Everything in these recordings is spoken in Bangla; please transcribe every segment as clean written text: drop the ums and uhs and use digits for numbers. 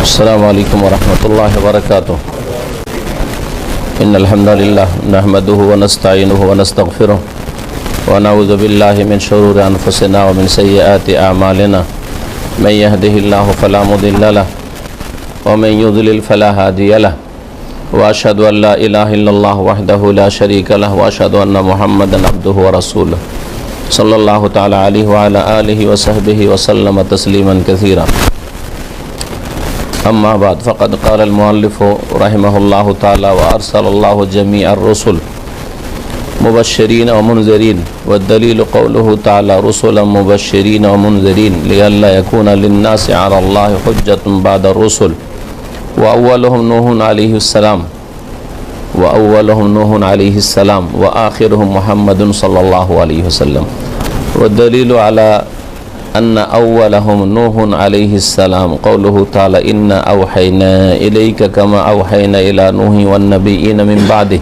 السلام عليكم ورحمة الله وبركاته. إن الحمد لله نحمده ونستعينه ونستغفره ونعوذ بالله من شرور أنفسنا ومن سيئات أعمالنا. من يهده الله فلا مضل له ومن يضلل فلا هادي له وأشهد أن لا إله إلا الله وحده لا شريك له وأشهد أن محمدا عبده ورسوله صلى الله تعالى عليه وعلى آله وصحبه وسلم تسليما كثيرا. أما بعد فقد قال المؤلف رحمه الله تعالى وأرسل الله جميع الرسل مبشرين ومنذرين والدليل قوله تعالى رسلا مبشرين ومنذرين لئلا يكون للناس على الله حجة بعد الرسل وأولهم نوح عليه السلام وآخرهم محمد صلى الله عليه وسلم. والدليل على أن أولهم نوح عليه السلام قوله تعالى إنا أوحينا إليك كما أوحينا إلى نوح والنبيين من بعده.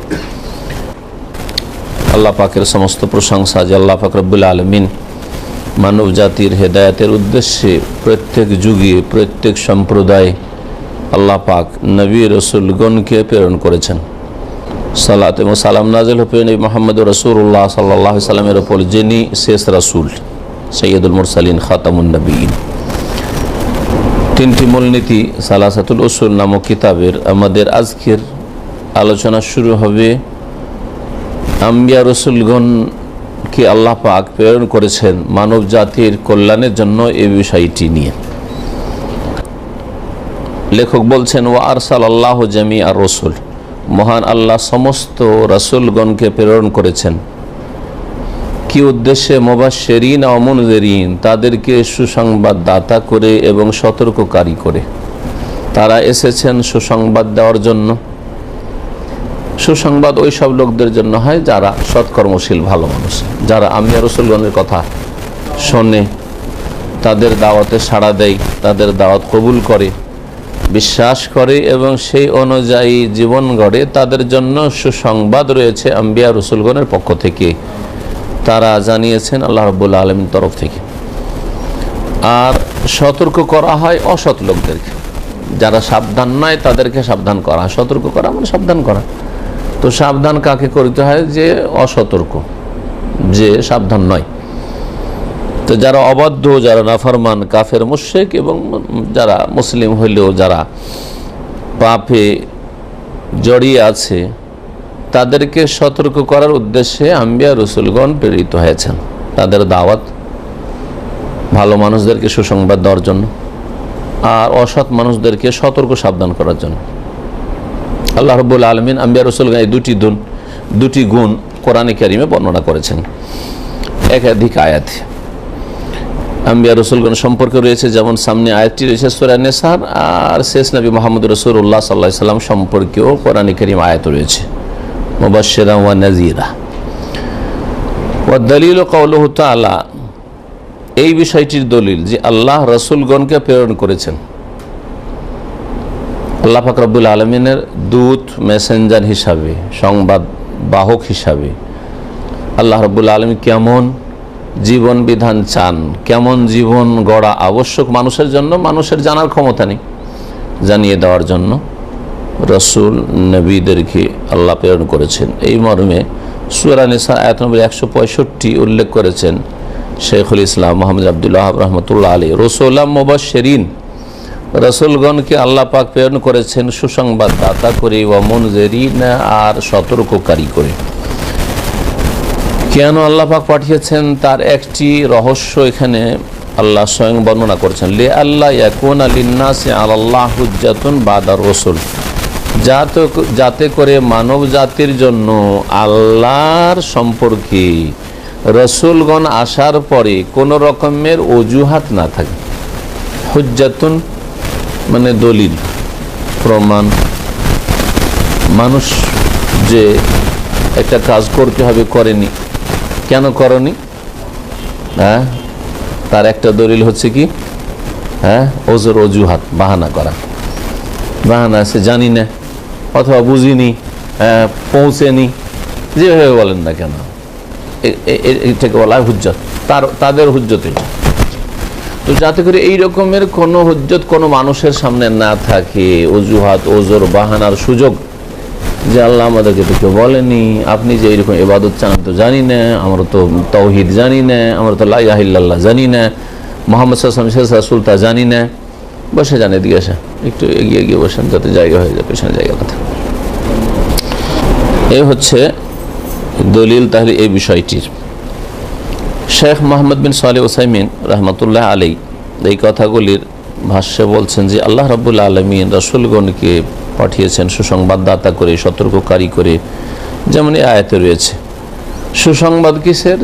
আল্লাহ পাকের সমস্ত প্রশংসা যে আল্লাহ পাক রব্বুল আলামিন মানব জাতির হেদায়েতের উদ্দেশ্যে প্রত্যেক যুগে প্রত্যেক সম্প্রদায় আল্লাহ পাক নবী রাসূলগণকে প্রেরণ করেছেন। সালাত এবং সালাম নাযিল হোক নবী মুহাম্মদ রাসূলুল্লাহ সাল্লাল্লাহু আলাইহি সাল্লামের উপর, যিনি শেষ রাসূল, সৈয়দুল মুরসালিন, খাতামুন নবীন। তিনটি মূলনীতি সালাসাতুল উসুল নামক কিতাবের আমাদের আজকের আলোচনা শুরু হবে আম্বিয়া রসুলগণকে আল্লাহ পাক প্রেরণ করেছেন মানব জাতির কল্যাণের জন্য এই বিষয়টি নিয়ে। লেখক বলছেন ওয়া আরসালাল্লাহু জামিআর রসুল, মহান আল্লাহ সমস্ত রাসূলগণকে প্রেরণ করেছেন। কি উদ্দেশ্যে? মুবাশশিরিন ওয়া মুনযিরিন, তাদেরকে সুসংবাদ দাতা করে এবং সতর্ককারী করে। তারা এসেছেন সুসংবাদ দেওয়ার জন্য। সুসংবাদ ওই সব লোকদের জন্য হয় যারা সৎকর্মশীল ভালো মানুষ, যারা আম্বিয়া রাসূলগণের কথা শোনে, তাদের দাওয়াতে সাড়া দেয়, তাদের দাওয়াত কবুল করে, বিশ্বাস করে এবং সেই অনুযায়ী জীবন গড়ে। তাদের জন্য সুসংবাদ রয়েছে আম্বিয়া রাসূলগণের পক্ষ থেকে, তারা জানিয়েছেন আল্লাহ রাব্বুল আলামিনের তরফ থেকে। আর সতর্ক করা হয় অসৎ লোকদেরকে, যারা সাবধান নয় তাদেরকে সাবধান করা হয়। সতর্ক করা মানে সাবধান করা। তো সাবধান কাকে করতে হয়? যে অসতর্ক, যে সাবধান নয়। তো যারা অবাধ্য, যারা নাফরমান, কাফের, মুশরিক এবং যারা মুসলিম হইলেও যারা পাপে জড়িয়ে আছে, তাদেরকে সতর্ক করার উদ্দেশ্যে আম্বিয়া রাসূলগণ প্রেরিত হয়েছেন। তাদের দাওয়াত ভালো মানুষদেরকে সুসংবাদ দেওয়ার জন্য আর অসৎ মানুষদেরকে সতর্ক সাবধান করার জন্য। আল্লাহ রাব্বুল আলামিন আম্বিয়া রাসূলগণ এই দুটি গুণ কোরআনে কারিমে বর্ণনা করেছেন একাধিক আয়াতে। আম্বিয়া রাসূলগণ সম্পর্কে রয়েছে, যেমন সামনে আয়াতটি রয়েছে সূরা নিসার, আর শেষ নবী মুহাম্মদ রাসূলুল্লাহ সাল্লাল্লাহু আলাইহি সাল্লাম সম্পর্কেও কোরআনে কারিম আয়াত রয়েছে মুবাশশিরান ওয়া নাযীরা। ওয়া দলিল কওলুহু তাআলা, এই বিষয়টির দলিল যে আল্লাহ রাসূলগণকে প্রেরণ করেছেন। আল্লাহ পাক রব্বুল আলামিনের দূত, মেসেঞ্জার হিসাবে, সংবাদ বাহক হিসাবে আল্লাহ রব্বুল আলামিন কেমন জীবন বিধান চান, কেমন জীবন গড়া আবশ্যক মানুষের জন্য, মানুষের জানার ক্ষমতা নেই, জানিয়ে দেওয়ার জন্য রসুল নবীদেরকে আল্লাহ প্রেরণ করেছেন। এই মর্মে সূরা নিসা আয়াত নম্বর 165 উল্লেখ করেছেন শেখুল ইসলাম মুহাম্মদ আব্দুল্লাহ রাহমাতুল্লাহ আলাইহি, রাসূলাম মুবাশশিরিন, রাসূলগণকে আল্লাহ পাক প্রেরণ করেছেন সুসংবাদ দাতা করে, ওয়া মুনযিরিন, আর সতর্ককারী করে। কেন আল্লাহ পাক পাঠিয়েছেন তার একটি রহস্য এখানে আল্লাহ স্বয়ং বর্ণনা করছেন। লিআল্লা ইয়াকুনা লিন্নাসি আলাল্লাহি হুজ্জাতুন বাদার রাসূল, যাতে করে মানব জাতির জন্য আল্লাহর সম্পর্কে রাসূলগণ আসার পরে কোনো রকমের অজুহাত না থাকে। হুজ্জাতুন মানে দলিল, প্রমাণ। মানুষ যে একটা কাজ করতে হবে করেনি, কেন করনি? তার একটা দলিল হচ্ছে কি? ওজোর, অজুহাত, বাহানা করা। বাহানা আছে জানি না, অথবা বুঝিনি, পৌঁছেনি, যেভাবে বলেন না কেন, এটাকে বলা হয় হুজ্জত। তাদের হুজ্জতে তো যাতে করে এই রকমের কোনো হুজ্জত কোনো মানুষের সামনে না থাকে, অজুহাত ওজোর বাহানার সুযোগ, যে আল্লাহ আমাদেরকে তো কেউ বলেনি, আপনি যে এইরকম ইবাদত চান তো জানি না, আমরা তো তাওহীদ জানি না, আমরা তো লা ইলাহা ইল্লাল্লাহ জানি না, মুহাম্মদ সাল্লাল্লাহু আলাইহি ওয়াসাল্লাম শেষ রাসূল তা জানি না। বসে যান, এদিকে আসা, একটু এগিয়ে গিয়ে বসেন যাতে জায়গা হয়ে যায়, পেছনে জায়গা কথা। এই হচ্ছে দলিল তাহলে এই বিষয়টির। শেখ মোহাম্মদ বিন সালেহ উসাইমিন রহমতুল্লাহ আলাই এই কথাগুলির ভাষ্যে বলছেন যে আল্লাহ রাব্বুল আলামিন রাসূলগণকে পাঠিয়েছেন সুসংবাদদাতা করে, সতর্ককারী করে, যেমন এই আয়াতে রয়েছে। সুসংবাদ কিসের?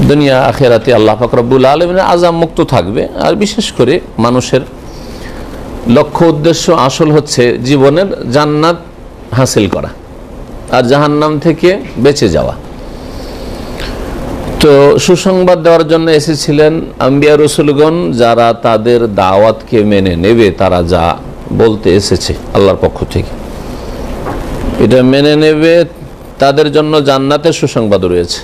দুনিয়া আখেরাতে আল্লাহ পাক রব্বুল আলামিনের আযাব মুক্ত থাকবে। আর বিশেষ করে মানুষের লক্ষ্য উদ্দেশ্য আসল হচ্ছে জীবনের জান্নাত হাসিল করা আর জাহান্নাম থেকে বেঁচে যাওয়া। তো সুসংবাদ দেওয়ার জন্য এসেছিলেন আম্বিয়া রসুলগণ, যারা তাদের দাওয়াতকে মেনে নেবে, তারা যা বলতে এসেছে আল্লাহর পক্ষ থেকে এটা মেনে নেবে, তাদের জন্য জান্নাতের সুসংবাদ রয়েছে।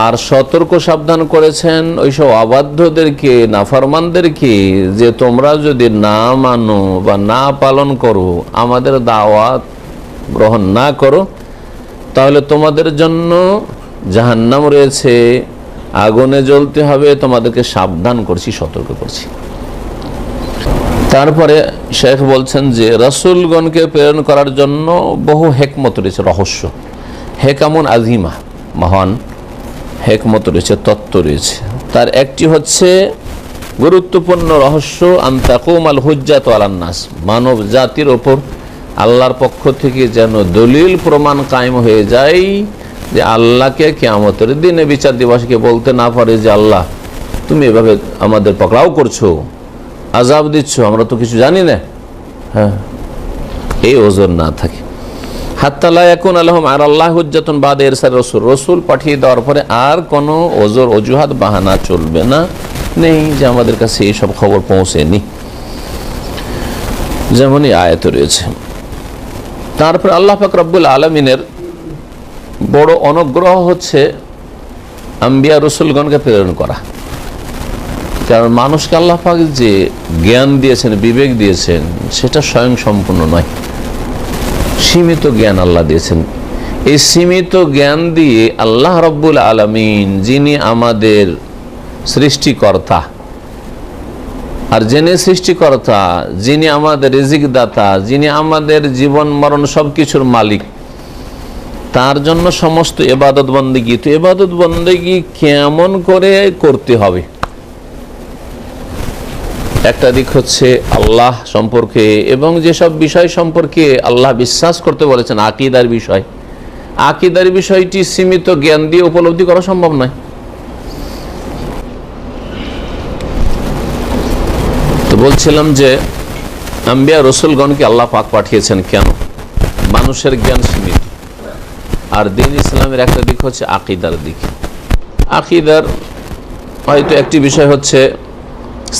আর সতর্ক সাবধান করেছেন ওইসব অবাধ্যদেরকে, নাফরমানদেরকে, যে তোমরা যদি না মানো বা না পালন করো, আমাদের দাওয়াত গ্রহণ না করো, তাহলে তোমাদের জন্য জাহান্নাম রয়েছে, আগুনে জ্বলতে হবে, তোমাদেরকে সাবধান করছি, সতর্ক করছি। তারপরে শেখ বলছেন যে রাসূলগণকে প্রেরণ করার জন্য বহু হেকমত রয়েছে, রহস্য, হেকামুন আজিমা, মহান হেকমত রয়েছে, তত্ত্ব রয়েছে। তার একটি হচ্ছে গুরুত্বপূর্ণ রহস্য, আনতাকুম আল হুজ্জাত আলান নাস, মানব জাতির ওপর আল্লাহর পক্ষ থেকে যেন দলিল প্রমাণ কায়েম হয়ে যায়, যে আল্লাহকে কিয়ামতের দিনে বিচার দিবসকে বলতে না পারে যে আল্লাহ তুমি এভাবে আমাদের পকড়াও করছো, আযাব দিচ্ছ, আমরা তো কিছু জানি না। হ্যাঁ, এই ওজর না থাকে। হাত্তা লা ইয়াকুন লাহুম আলাল্লাহি হুজ্জাতুন বাদা ইরসাল রাসূল, রাসূল পাঠিয়ে দেওয়ার পরে আর কোনো ওজর অজুহাত বাহানা চলবে না, নেই যে আমাদের কাছে এইসব খবর পৌঁছেনি, যেমনই আয়াত রয়েছে। তারপর আল্লাহ পাক রব্বুল আলামিনের বড় অনুগ্রহ হচ্ছে আম্বিয়া রসুলগণকে প্রেরণ করা। কারণ মানুষকে আল্লাহ পাক যে জ্ঞান দিয়েছেন, বিবেক দিয়েছেন, সেটা স্বয়ং সম্পূর্ণ নয়, সীমিত জ্ঞান আল্লাহ দিয়েছেন। এই সীমিত জ্ঞান দিয়ে আল্লাহ রব্বুল আলামিন, যিনি আমাদের সৃষ্টিকর্তা, আর যিনি সৃষ্টিকর্তা, যিনি আমাদের রিজিক দাতা, যিনি আমাদের জীবন মরণ সব কিছুর মালিক, তার জন্য সমস্ত ইবাদত বন্দেগী। তো ইবাদত বন্দেগী কেমন করে করতে হবে, একটা দিক হচ্ছে আল্লাহ সম্পর্কে এবং যেসব বিষয় সম্পর্কে আল্লাহ বিশ্বাস করতে বলেছেন, আকীদার বিষয়। আকীদার বিষয়টি সীমিত জ্ঞান দিয়ে উপলব্ধি করা সম্ভব নয়। তো বলছিলাম যে আম্বিয়া রসুলগণকে আল্লাহ পাক পাঠিয়েছেন কেন? মানুষের জ্ঞান সীমিত। আর দ্বীন ইসলামের একটা দিক হচ্ছে আকীদার দিক। আকীদার হয়তো একটি বিষয় হচ্ছে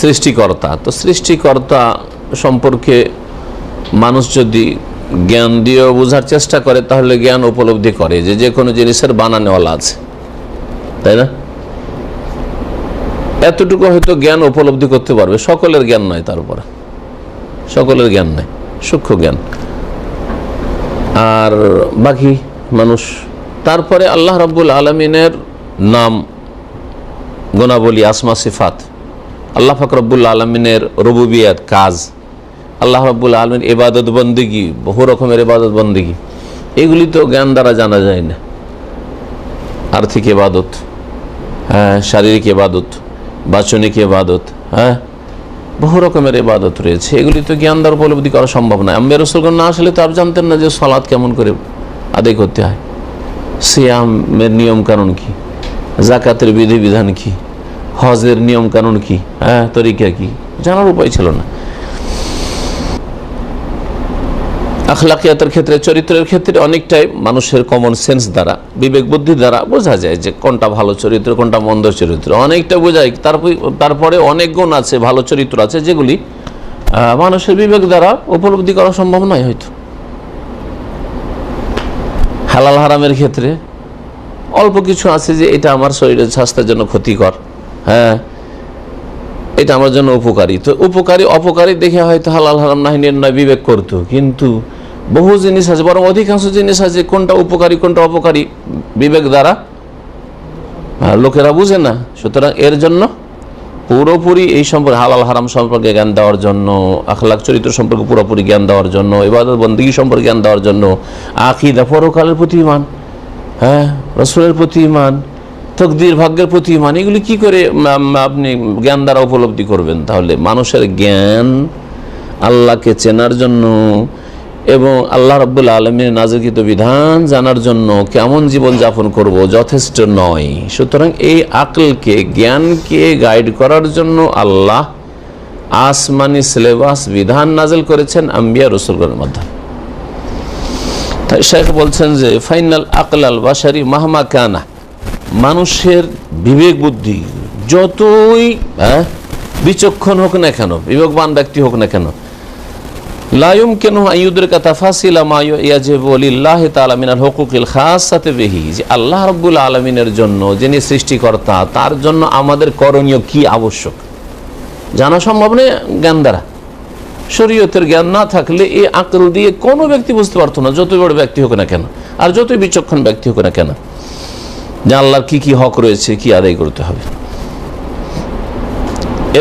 সৃষ্টিকর্তা। তো সৃষ্টিকর্তা সম্পর্কে মানুষ যদি জ্ঞান দিয়ে বোঝার চেষ্টা করে, তাহলে জ্ঞান উপলব্ধি করে যে যে কোনো জিনিসের বানানেওয়ালা আছে, তাই না? এতটুকু হয়তো জ্ঞান উপলব্ধি করতে পারবে, সকলের জ্ঞান নয়, তার উপরে সকলের জ্ঞান নয়, সূক্ষ্ম জ্ঞান। আর বাকি মানুষ, তারপরে আল্লাহ রাব্বুল আলামিনের নাম, গুণাবলী, আসমা সিফাত, আল্লাহ পাক রব্বুল আলামিনের রুবুবিয়াত, কাজ, আল্লাহ রাব্বুল আলামিন ইবাদত বন্দেগী, বহু রকমের ইবাদত বন্দেগী, এগুলি তো জ্ঞান দ্বারা জানা যায় না। আর্থিক ইবাদত, হ্যাঁ, শারীরিক ইবাদত, বাচনিক ইবাদত, হ্যাঁ, বহু রকমের ইবাদত রয়েছে, এগুলি তো জ্ঞান দ্বারা উপলব্ধি করা সম্ভব নয়। আম্বিয়া রাসূলগণ না আসলে তো আপনি জানতেন না যে সালাত কেমন করে আদায় করতে হয়, সিয়ামের নিয়ম কানুন কি, যাকাতের বিধিবিধান কি, হজের নিয়ম কানুন কি, হ্যাঁ, তরিকা কি, জানার উপায় ছিল না। আখলাকিয়াতের ক্ষেত্রে, চরিত্রের ক্ষেত্রে অনেকটাই মানুষের কমন সেন্স দ্বারা, বিবেক বুদ্ধি দ্বারা বোঝা যায় যে কোনটা ভালো চরিত্র, কোনটা মন্দ চরিত্র, অনেকটা বোঝায়। তারপরে অনেক গুণ আছে, ভালো চরিত্র আছে, যেগুলি মানুষের বিবেক দ্বারা উপলব্ধি করা সম্ভব নয়। হয়তো হালাল হারামের ক্ষেত্রে অল্প কিছু আছে যে এটা আমার শরীরের স্বাস্থ্যের জন্য ক্ষতিকর, হ্যাঁ, এটা আমার জন্য উপকারী। তো উপকারী অপকারী দেখে হয়তো হালাল হারাম নাহি নির্ণয় বিবেক করতো, কিন্তু বহু জিনিস আছে, বরং অধিকাংশ জিনিস আছে কোনটা উপকারী কোনটা অপকারী বিবেক দ্বারা লোকেরা বুঝে না। সুতরাং এর জন্য পুরোপুরি এই সম্পর্কে হালাল হারাম সম্পর্কে জ্ঞান দেওয়ার জন্য, আখলাক চরিত্র সম্পর্কে পুরোপুরি জ্ঞান দেওয়ার জন্য, ইবাদত বন্দেগী সম্পর্কে জ্ঞান দেওয়ার জন্য, আকীদা পরকালের প্রতি ঈমান, হ্যাঁ রাসূলের প্রতি ঈমান, তকদির ভাগ্যের প্রতি ঈমান, এগুলি কি করে আপনি জ্ঞান দ্বারা উপলব্ধি করবেন? তাহলে মানুষের জ্ঞান আল্লাহকে চেনার জন্য এবং আল্লাহ রাব্বুল আলামিনের নাযিলকৃত বিধান জানার জন্য কেমন জীবন যাপন করব যথেষ্ট নয়। সুতরাং এই আকলকে, জ্ঞানকে গাইড করার জন্য আল্লাহ আসমানি সিলেবাস বিধান নাজিল করেছেন আম্বিয়া রাসূলগণের মাধ্যমে। তাই শেখ বলছেন যে ফাইনাল আকল আল বাশারি মাহমা কানা, মানুষের বিবেক বুদ্ধি যতই বিচক্ষণ হোক না কেন, বিবেকবান ব্যক্তি হোক না কেন, লা ইউমকিনু আন ইউদরিকা তাফাসিলা মা ইয়াজিবু লিল্লাহি তাআলা মিনাল হুকুকিল খাসাতি বিহি, যে আল্লাহ রাব্বুল আলামিনের জন্য, যিনি সৃষ্টিকর্তা, তার জন্য আমাদের করণীয় কি আবশ্যক জানা সম্ভব নয় জ্ঞান দ্বারা। শরীয়তের জ্ঞান না থাকলে এই আকল দিয়ে কোনো ব্যক্তি বুঝতে পারতো না, যতই বড় ব্যক্তি হোক না কেন আর যতই বিচক্ষণ ব্যক্তি হোক না কেন, যে আল্লাহর কি কি হক রয়েছে, কি আদায় করতে হবে।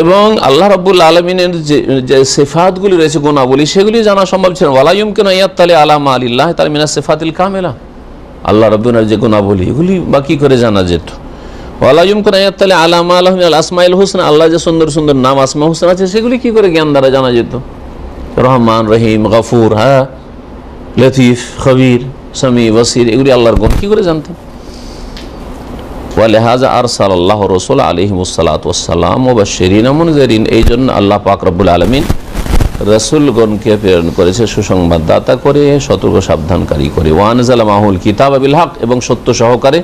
এবং আল্লাহ রাব্বুল আলামিনের যে সিফাতগুলি রয়েছে, গুণাবলী, সেগুলি জানা সম্ভব ছিল। ওয়ালা ইউমকিনু ইয়াত্তালি আলা মা লিল্লাহি তাআলা মিনাস সিফাতিল কামিলা, আল্লাহ রাব্বুল যে গুণাবলী, এগুলি বা কি করে জানা যেত? ওয়ালা ইউমকিনু ইয়াত্তালি আলা মা লাহু মিনাল আসমাইল হুসনা, আল্লাহ যে সুন্দর সুন্দর নাম আসমা হুসনা আছে, সেগুলি কি করে জ্ঞান দ্বারা জানা যেত? রহমান, রহিম, গফুর, হ্যাঁ লতিফ, খবির, সামি, বসির, এগুলি আল্লাহর গুণ কি করে জানতেন? ওয়ালিহাযা আরসালাল্লাহু রাসূলা আলাইহিমুস সালাতু ওয়াস সালাম মুবাশশিরিন ওয়া মুনযিরিন, এই জন্য আল্লাহ পাক রব্বুল আলামিন রাসূলগণকে প্রেরণ করেছে সুসংবাদদাতা করে, সতর্ক সাবধানকারী করে। ওয়া আনজালা মাহুল কিতাব বিল হক, এবং সত্য সহকারে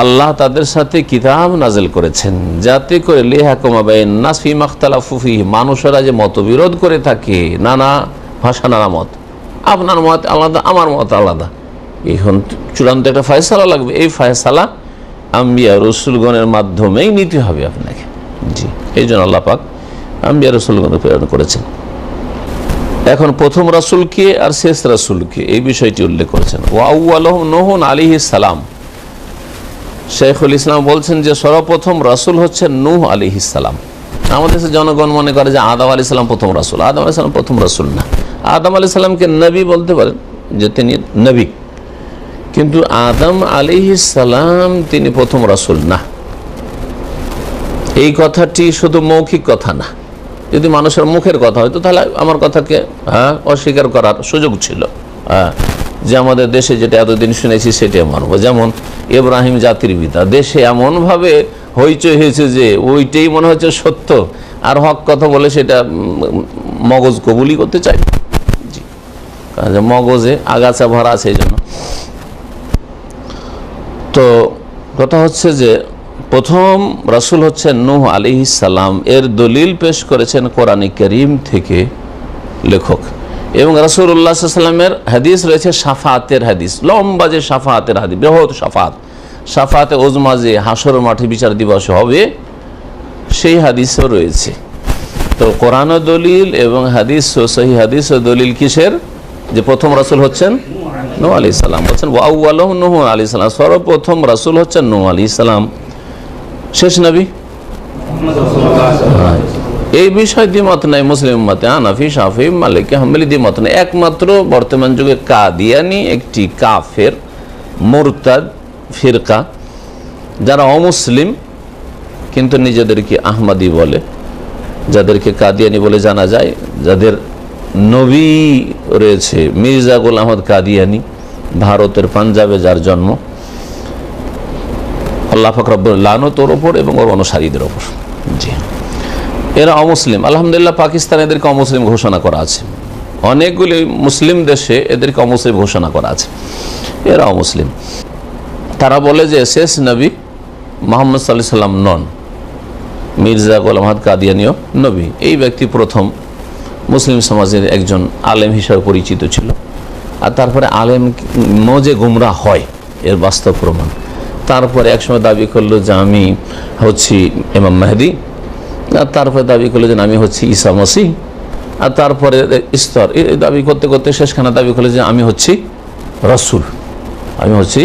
আল্লাহ তাদের সাথে কিতাব নাজিল করেছেন, যাতে করে লিয়াহকুমা বাইনান নাস ফীমা ইখতালাফু ফীহি, মানুষেরা যে মতবিরোধ করে থাকে, নানা ভাষা নানা মত, আপনার মত আলাদা আমার মত আলাদা, এখন চূড়ান্ত একটা ফয়সালা লাগবে, এই ফয়সালা আম্বিয়া রসুলগণের মাধ্যমেই নিতে হবে আপনাকে। জি, এই জন্য আল্লাহ পাক আম্বিয়া রসুলগণকে প্রেরণ করেছেন। এখন প্রথম রাসূলকে আর শেষ রাসূলকে এই বিষয়টি উল্লেখ করেছেন। ওয়া আউয়ালুহুম নূহুন আলাইহিস সালাম, শাইখুল ইসলাম বলছেন যে সর্বপ্রথম রাসূল হচ্ছেন নূহ আলাইহিস সালাম। আমাদের দেশে জনগণ মনে করে যে আদম আলাইহিস সালাম প্রথম রাসূল। আদম আলাইহিস সালাম প্রথম রাসূল না। আদম আলাইহিস সালামকে নবী বলতে পারেন, যে তিনি নবী, কিন্তু আদম আলাইহিস সালাম তিনি প্রথম রাসূল না। এই কথাটি শুধু মৌখিক কথা না, যদি মানুষের মুখের কথা হয়তো তাহলে আমার কথাকে অস্বীকার করার সুযোগ ছিল, যে আমাদের দেশে যেটা এতদিন শুনেছি সেটাই মানব। যেমন ইব্রাহিম জাতির পিতা, দেশে এমনভাবে হইচই হয়েছে যে ওইটাই মনে হচ্ছে সত্য, আর হক কথা বলে সেটা মগজ কবুলি করতে চাই। জি, মগজে আগাছা ভরা আছে, এই জন্য। তো কথা হচ্ছে যে প্রথম রাসূল হচ্ছেন নূহ আলাইহিস সালাম, এর দলিল পেশ করেছেন কোরআন কারীম থেকে লেখক। এবং রাসূলুল্লাহ সাল্লাল্লাহু আলাইহি ওয়াসাল্লামের হাদিস রয়েছে, শাফাতের হাদিস, লম্বা যে শাফাতের হাদিস, বৃহৎ শাফাত, শাফাতে উজমা যে হাসর মাঠে বিচার দিবস হবে, সেই হাদিসও রয়েছে। তো কোরআন দলিল এবং হাদিস, সহিহ হাদিস ও দলিল কিসের? যে প্রথম রাসূল হচ্ছেন নূহ আলাইহিস সালাম। বলছেন ওয়া আউয়ালুহুম নূহ আলাইহিস সালাম, সর্বপ্রথম রাসূল হচ্ছেন নূহ আলাইহিস সালাম। শেষ নবী এই বিষয় দ্বিমত নাই মুসলিম উম্মতে, হানাফি, শাফি, মালিকি, হাম্বলি দ্বিমত নাই। একমাত্র বর্তমান যুগে কাদিয়ানি একটি কাফের মুরতাদ ফিরকা, যারা অমুসলিম কিন্তু নিজেদেরকে আহমদি বলে, যাদেরকে কাদিয়ানি বলে জানা যায়, যাদের নবী রয়েছে মির্জা গোলাম আহমদ কাদিয়ানি, ভারতের পাঞ্জাবে যার জন্ম, আল্লাহ পাক রব্বুল লানত ওর ওপর এবং ওর অনুসারীদের ওপর। জি, এরা অমুসলিম। আলহামদুলিল্লাহ পাকিস্তানে এদেরকে অমুসলিম ঘোষণা করা আছে, অনেকগুলি মুসলিম দেশে এদেরকে অমুসলিম ঘোষণা করা আছে, এরা অমুসলিম। তারা বলে যে শেষ নবী মুহাম্মদ সাল্লাল্লাহু আলাইহি সাল্লাম নন, মির্জা গোলাম আহমদ কাদিয়ানিও নবী। এই ব্যক্তি প্রথম মুসলিম সমাজের একজন আলেম হিসাবে পরিচিত ছিল, আর তারপরে আলেম মজে গুমরা হয় এর বাস্তব প্রমাণ। তারপরে একসময় দাবি করলো যে আমি হচ্ছি ইমাম মেহেদি, আর তারপরে দাবি করলো যে আমি হচ্ছি ঈসা মসিহ, আর তারপরে স্তর দাবি করতে করতে শেষখানে দাবি করলো যে আমি হচ্ছি রসুল, আমি হচ্ছি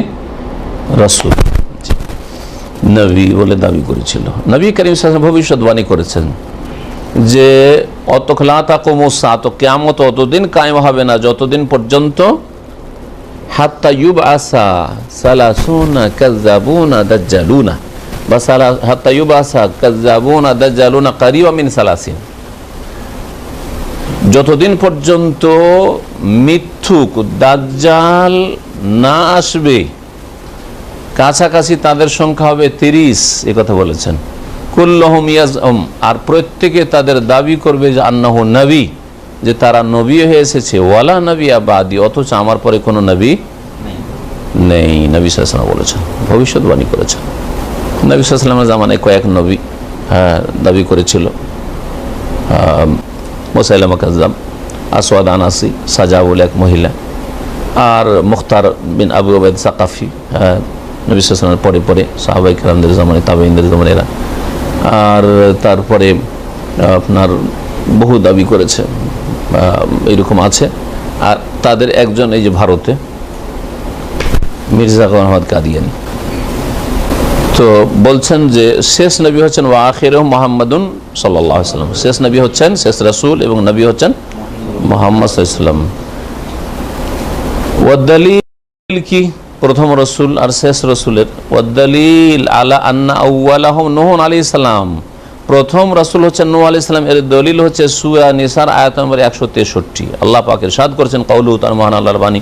রসুল, নবী বলে দাবি করেছিল। নবী করিম সাল্লাল্লাহু আলাইহি ওয়াসাল্লাম ভবিষ্যৎবাণী করেছেন যে কিয়ামত অতদিন কায়েম হবে না যতদিন পর্যন্ত হাত্তা ইউবআসা সালাসুনা কাযযাবুনা দাজ্জালুনা বা হাত্তা ইউবআসা কাযযাবুনা দাজ্জালুনা কারিবা মিন সালাসিন, যতদিন পর্যন্ত মিথ্যুক দাজ্জাল না আসবে কাছাকাছি তাদের সংখ্যা হবে 30, এই কথা বলেছেন। কুল্লুহুম ইয়াজউম, আর প্রত্যেকে তাদের দাবি করবে যে আন্নাহু নবী, যে তারা নবী হয়ে এসেছে, ওয়ালা নবী বাদি, অথচ আমার পরে কোনো নবী নেই। নবী সাল্লাল্লাহু আলাইহি ওয়াসাল্লাম বলেছেন, ভবিষ্যৎবাণী করেছেন। নবী সাল্লাল্লাহু আলাইহি ওয়াসাল্লামের জামানায় কয়েক নবী দাবি করেছিল, মুসাইলামা কাযযাব, আসওয়াদ আনাসি, সাজা বলে এক মহিলা, আর মুখতার বিন আবু উবাইদ সাকাফি, নবী সাল্লাল্লাহু আলাইহি ওয়াসাল্লামের পরে পরে সাহাবায়ে কেরামদের জামানায়, তাবেঈনদের জামানায় এরা। আর তারপরে আপনার বহু দাবি করেছে, এইরকম আছে। আর তাদের একজন এই যে ভারতে মির্জা গোলাম আহমদ কাদিয়ানী, তো বলছেন যে শেষ নবী হচ্ছেন ওয়া আখিরুহু মুহাম্মাদুন সাল্লাল্লাহু আলাইহি ওয়াসাল্লাম, শেষ নবী হচ্ছেন, শেষ রাসূল এবং নবী হচ্ছেন মুহাম্মদ সাল্লাল্লাহু আলাইহি ওয়াসাল্লাম। ওয়াদ-দালিল কি? প্রথম রসুল আর শেষ রসুলের ওয়াদ-দালিল আলা আন্না আউওয়ালাহুম নূহ আলাইহিস সালাম, প্রথম রসুল হচ্ছেন নূহ আলাইহিস সালাম। এর দলিল হচ্ছে সূরা নিসার আয়াত নম্বর 163। আল্লাহ পাক ইরশাদ করেছেন, কাউলুহু তাআলা, মহান আল্লাহর বাণী,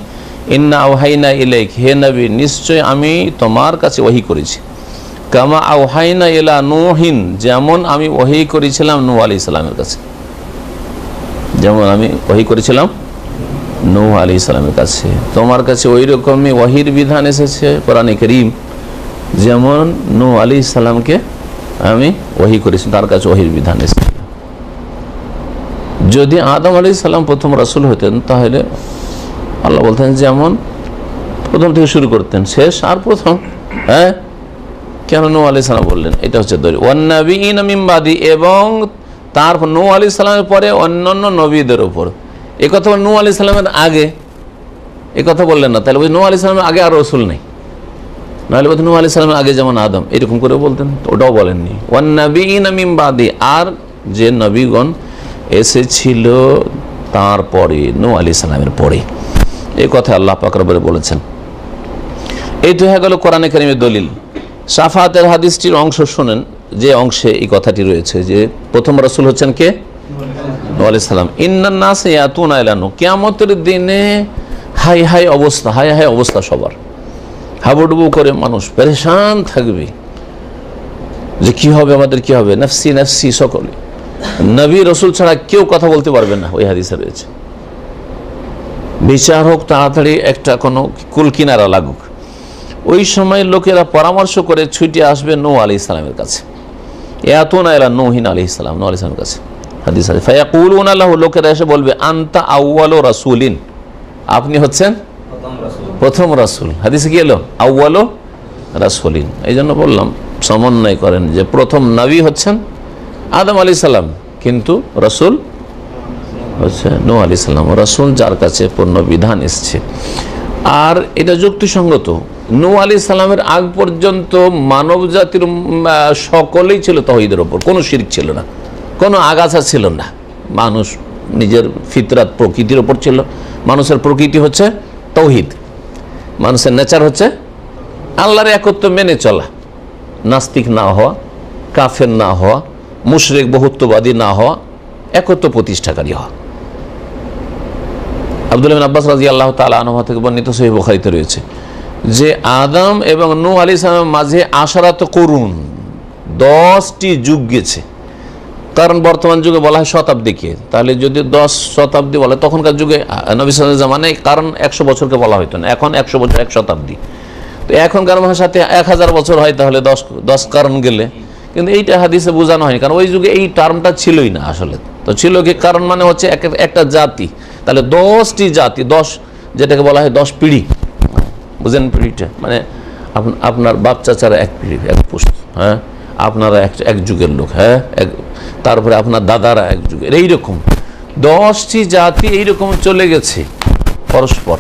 ইন্না আওহাইনা ইলাইক, হে নবী নিশ্চয় আমি তোমার কাছে ওহী করেছি, কামা আওহাইনা ইলা নূহিন, যেমন আমি ওহী করেছিলাম নূহ আলাইহিস সালামের কাছে, যেমন আমি ওহী করেছিলাম নূহ আলাইহিস সালামের কাছে, তোমার কাছে ওই রকমই ওহীর বিধান এসেছে কোরআনে কারীম, যেমন নূহ আলাইহিস সালামকে আমি ওহী করেছি, তার কাছে ওহীর বিধান এসেছে। যদি আদম আলাইহিস সালাম প্রথম রাসূল হতেন তাহলে আল্লাহ বলতেন যেমন প্রথম থেকে শুরু করতেন, শেষ আর প্রথম। কেন নূহ আলাইহিস সালাম বললেন? এটা হচ্ছে দলিল। ওয়ান নাবিয়িনা মিন বাদি, এবং তার নূহ আলাইহিস সালামের পরে অন্যান্য নবীদের উপর। এই কথা নূহ আলাইহিস সালামের আগে এই কথা বললেন না, তাহলে ওই নূহ আলাইহিস সালামের আগে আর রসুল নেই, নাহলে বলতেন নূহ আলাইহিস সালামের আগে যেমন আদম, এরকম করে বলতেন, ওটাও বলেননি। ওয়ান নাবিয়িনা মিন বাদি, আর যে নবীগণ এসেছিল তারপরে নূহ আলাইহিস সালামের পরে, এই কথা আল্লাহ পাক রব্বুল বলেছেন। এই তো হয়ে গেল কোরআনে কারীমের দলিল। শাফাতের হাদিসটির অংশ শুনেন, যে অংশে এই কথাটি রয়েছে যে প্রথম রাসূল হচ্ছেন কে? নূহ আলাইহিস সালাম। ইন্নান নাস ইয়াতুনা ইলা নূহ, কিয়ামতের দিনে হাই হাই অবস্থা, হাই হাই অবস্থা সবার, হাবুডুবু করে মানুষ পেরেশান থাকবে যে কি হবে, আমাদের কি হবে, নফসি নফসি, সকলে। নবী রাসূল ছাড়া কেউ কথা বলতে পারবে না, ওই হাদিসে রয়েছে। বিচার হোক তাড়াতাড়ি, একটা কোনো কুল কিনারা লাগুক। ওই সময় লোকেরা পরামর্শ করে ছুটে আসবে নূহ আলাইহিস সালামের কাছে, ইয়াতুনা ইলা নূহিন আলাইহিস সালাম, নূহ আলাইহিস সালামের কাছে। হাদিস আছে, ফায়াকুলুনা লাহু, লোকেরা এসে বলবে, আনতা আউয়ালু রাসূলিন, আপনি হচ্ছেন প্রথম রাসূল। হাদিসে কি এলো? আউয়ালু রাসূলিন। এই জন্য বললাম সমন্বয় করেন যে প্রথম নবী হচ্ছেন আদম আলাইহিস সালাম, কিন্তু রাসূল হচ্ছে নূহ আলাইহিস সালাম, রাসূল যার কাছে পূর্ণ বিধান এসছে। আর এটা যুক্তিসঙ্গত। নূহ আলাইহিস সালামের আগ পর্যন্ত মানব জাতির সকলেই ছিল তাওহীদের ওপর, কোনো শিরক ছিল না, কোনো আগাছা ছিল না। মানুষ নিজের ফিতরাত, প্রকৃতির ওপর ছিল। মানুষের প্রকৃতি হচ্ছে তাওহীদ, মানুষের নেচার হচ্ছে আল্লাহর একত্ব মেনে চলা, নাস্তিক না হওয়া, কাফের না হওয়া, মুশরিক বহুত্ববাদী না হওয়া, একত্ব প্রতিষ্ঠাকারী হওয়া। আব্দুল্লাহ বিন আব্বাস রাদিয়াল্লাহু তাআলা আনহু থেকে বর্ণিত সহিহ বুখারীতে রয়েছে যে আদম এবং নূহ আলাইহিস সালামের মাঝে আশারাত কুরুন, 10টি যুগ গেছে। কারণ বর্তমান যুগে বলা হয় শতাব্দীকে, তাহলে যদি 10 শতাব্দী বলে, তখনকার যুগে নবী সাল্লাল্লাহু আলাইহি জামানায় কারণ 100 বছরকে বলা হইতো না, এখন 100 বছর 1 শতাব্দী। তো এখনকার ভাষাতে 1000 বছর হয়, তাহলে 10 কারণ গেলে। কিন্তু এইটা হাদিসে বোঝানো হয়নি, কারণ ওই যুগে এই টার্মটা ছিলই না আসলে। তো ছিল কি, কারণ মানে হচ্ছে একটা জাতি, তাহলে 10টি জাতি, 10 যেটাকে বলা হয় 10 পিঢ়ি, বুঝেন? পিঢ়িটা মানে আপনার বাপ চাচারা এক পিঢ়ি, এক পুষ্ট, হ্যাঁ, আপনারা এক যুগের লোক, হ্যাঁ, তারপরে আপনার দাদারা এক যুগের, এইরকম 10টি জাতি এইরকম চলে গেছে পরস্পর।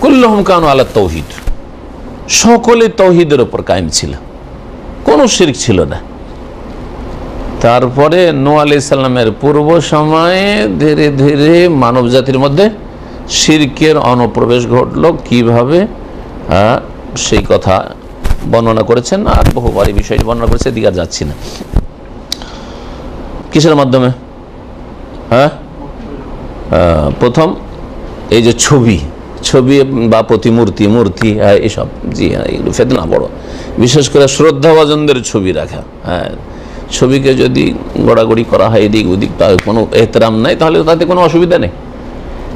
কুল্লুহুম কানু আলা তাওহীদ, সকলে তাওহীদের উপর কায়েম ছিল, কোনো শিরক ছিল না। তারপরে নূহ আলাইহিস সালামের পূর্ব সময়ে ধীরে ধীরে মানব জাতির মধ্যে শিরকের অনুপ্রবেশ ঘটল, কিভাবে সেই কথা বর্ণনা করেছেন, আর বহুবার এই বিষয়টি বর্ণনা করেছে, এদিকে আর যাচ্ছি না। কিসের মাধ্যমে? হ্যাঁ, প্রথম এই যে ছবি বা প্রতিমূর্তি, মূর্তি, এসব, জি হ্যাঁ, এগুলো ফেতনা বড়, বিশেষ করে শ্রদ্ধাভাজনদের ছবি রাখা। হ্যাঁ, ছবিকে যদি গড়াগড়ি করা হয় এদিক ওদিক, তার কোনো এহতেরাম নাই, তাহলে তাতে কোনো অসুবিধা নেই,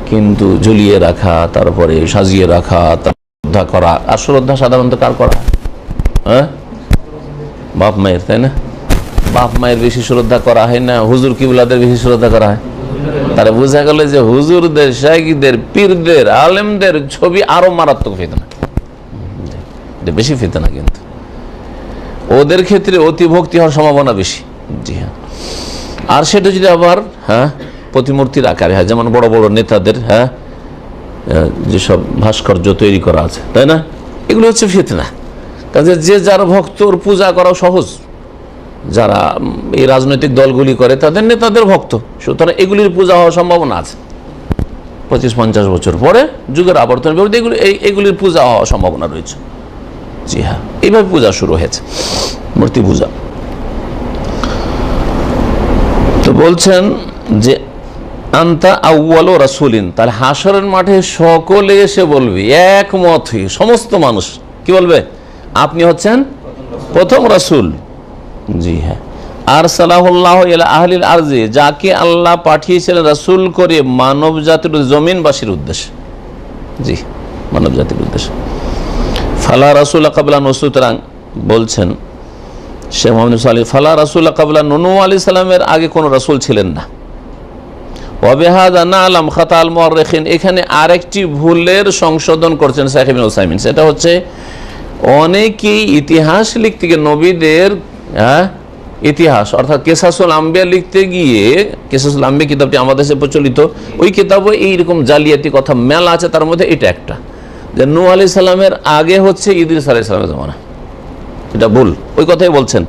কিন্তু ঝুলিয়ে রাখা, তারপরে সাজিয়ে রাখা, তার শ্রদ্ধা করা। আর শ্রদ্ধা সাধারণত কার করা? হ্যাঁ, বাপ মায়ের, তাই না? বাপ মায়ের বেশি শ্রদ্ধা করা হয় না, হুজুর কিবলাদের বেশি শ্রদ্ধা করা হয়? তারা বোঝা গেল যে হুজুরদের, শাইখদের, পীরদের, আলেমদের ছবি আরো মারাত্মক ফিতনা, বেশি ফিতনা, কিন্তু ওদের ক্ষেত্রে অতিভক্তি হওয়ার সম্ভাবনা বেশি। জি হ্যাঁ, আর সেটা যদি আবার প্রতিমূর্তির আকারে হয়, যেমন বড় বড় নেতাদের যেসব ভাস্কর্য তৈরি করা আছে, তাই না, এগুলো হচ্ছে ফিতনা। কাজে যে যার ভক্তর পূজা করা সহজ, যারা এই রাজনৈতিক দলগুলি করে তাদের নেতাদের ভক্ত, সুতরাং এগুলির পূজা হওয়ার সম্ভাবনা আছে। 25-50 বছর পরে যুগের আবর্তন এগুলির পূজা হওয়ার সম্ভাবনা রয়েছে। জি হ্যাঁ, এইভাবে পূজা শুরু হয়েছে, মূর্তি পূজা। তো বলছেন যে আনতা আউয়ালু রাসূলিন, তাহলে হাশরের মাঠে সকলে এসে বলবে, একমত হয়ে সমস্ত মানুষ কি বলবে? আপনি হচ্ছেন প্রথম রাসূল। জি হ্যাঁ, আরসালাহুল্লাহু ইলা আহলিল আরজি, যাকে আল্লাহ পাঠিয়েছিলেন রাসূল করে মানব জাতির, জমিনবাসীর উদ্দেশ্যে। জি, মানব জাতির উদ্দেশ্যে। ফালা রাসূল কাবলা নূহ, সুতরাং বলছেন শেখ মোহাম্মদ সালেহ, ফালা রাসূল কাবলা নূহ আলাইহিস সালামের আগে কোনো রাসূল ছিলেন না। ওয়া বিহাযা না'লাম খাতা আল মুআররিখিন, এখানে আরেকটি ভুলের সংশোধন করছেন শাইখ ইবনে উসাইমিন, সেটা হচ্ছে অনেকেই ইতিহাস লিখতে গিয়ে, নবীদের ইতিহাস অর্থাৎ কেসাসুল আম্বিয়া লিখতে গিয়ে, কেসাসুল আম্বিয়া কিতাবটি আমাদের দেশে প্রচলিত, ওই কিতাবে এইরকম জালিয়াতি কথা মেলা আছে। তার মধ্যে এটা একটা, যে নূহ আলাইহিস সালামের আগে হচ্ছে ইদ্রিস আলাইহিস সালামের জামানা, এটা ভুল। ওই কথাই বলছেন,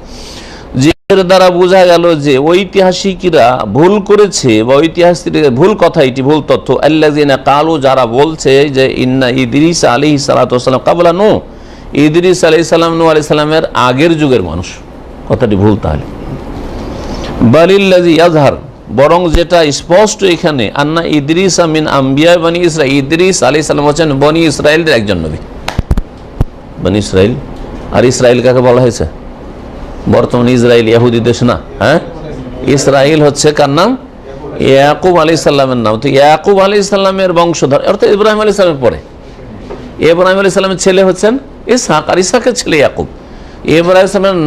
যে এর দ্বারা বোঝা গেল যে ঐতিহাসিকরা ভুল করেছে, বা ঐতিহাসিকদের ভুল কথা, এটি ভুল তথ্য। আল্লাযিনা কালু, যারা বলছে যে ইন্না ইদ্রিস আলাইহিস সালাতু ওয়াস সালাম কাবলা নূহ, ইদ্রিস আলাইহিস সালাম নূহ আলাইহিস সালামের আগের যুগের মানুষ, কথাটি ভুল। তাহলে বালিল্লাযী ইয়াজহার, বরং যেটা স্পষ্ট এখানে, আন্না ইদ্রিস মিন আম্বিয়া বনি ইসরাইল, ইদ্রিস আলাইহিস সালাম হচ্ছেন বনি ইসরাইলের একজন নবী। বনি ইসরাইল, আর ইসরাইল কাকে বলা হয়েছে? বর্তমানে ইসরাইল ইহুদি দেশ না, হ্যাঁ, ইসরাইল হচ্ছে কার নাম? ইয়াকুব আলাইহিস সালামের নাম। তো ইয়াকুব আলাইহিস সালামের বংশধর, অর্থাৎ ইব্রাহিম আলাইহিস সালামের পরে। ইব্রাহিম আলাইহিস সালামের ছেলে হচ্ছেন ইসহাক, আর ইসহাকের ছেলে ইয়াকুব। ইব্রাহিম সালামের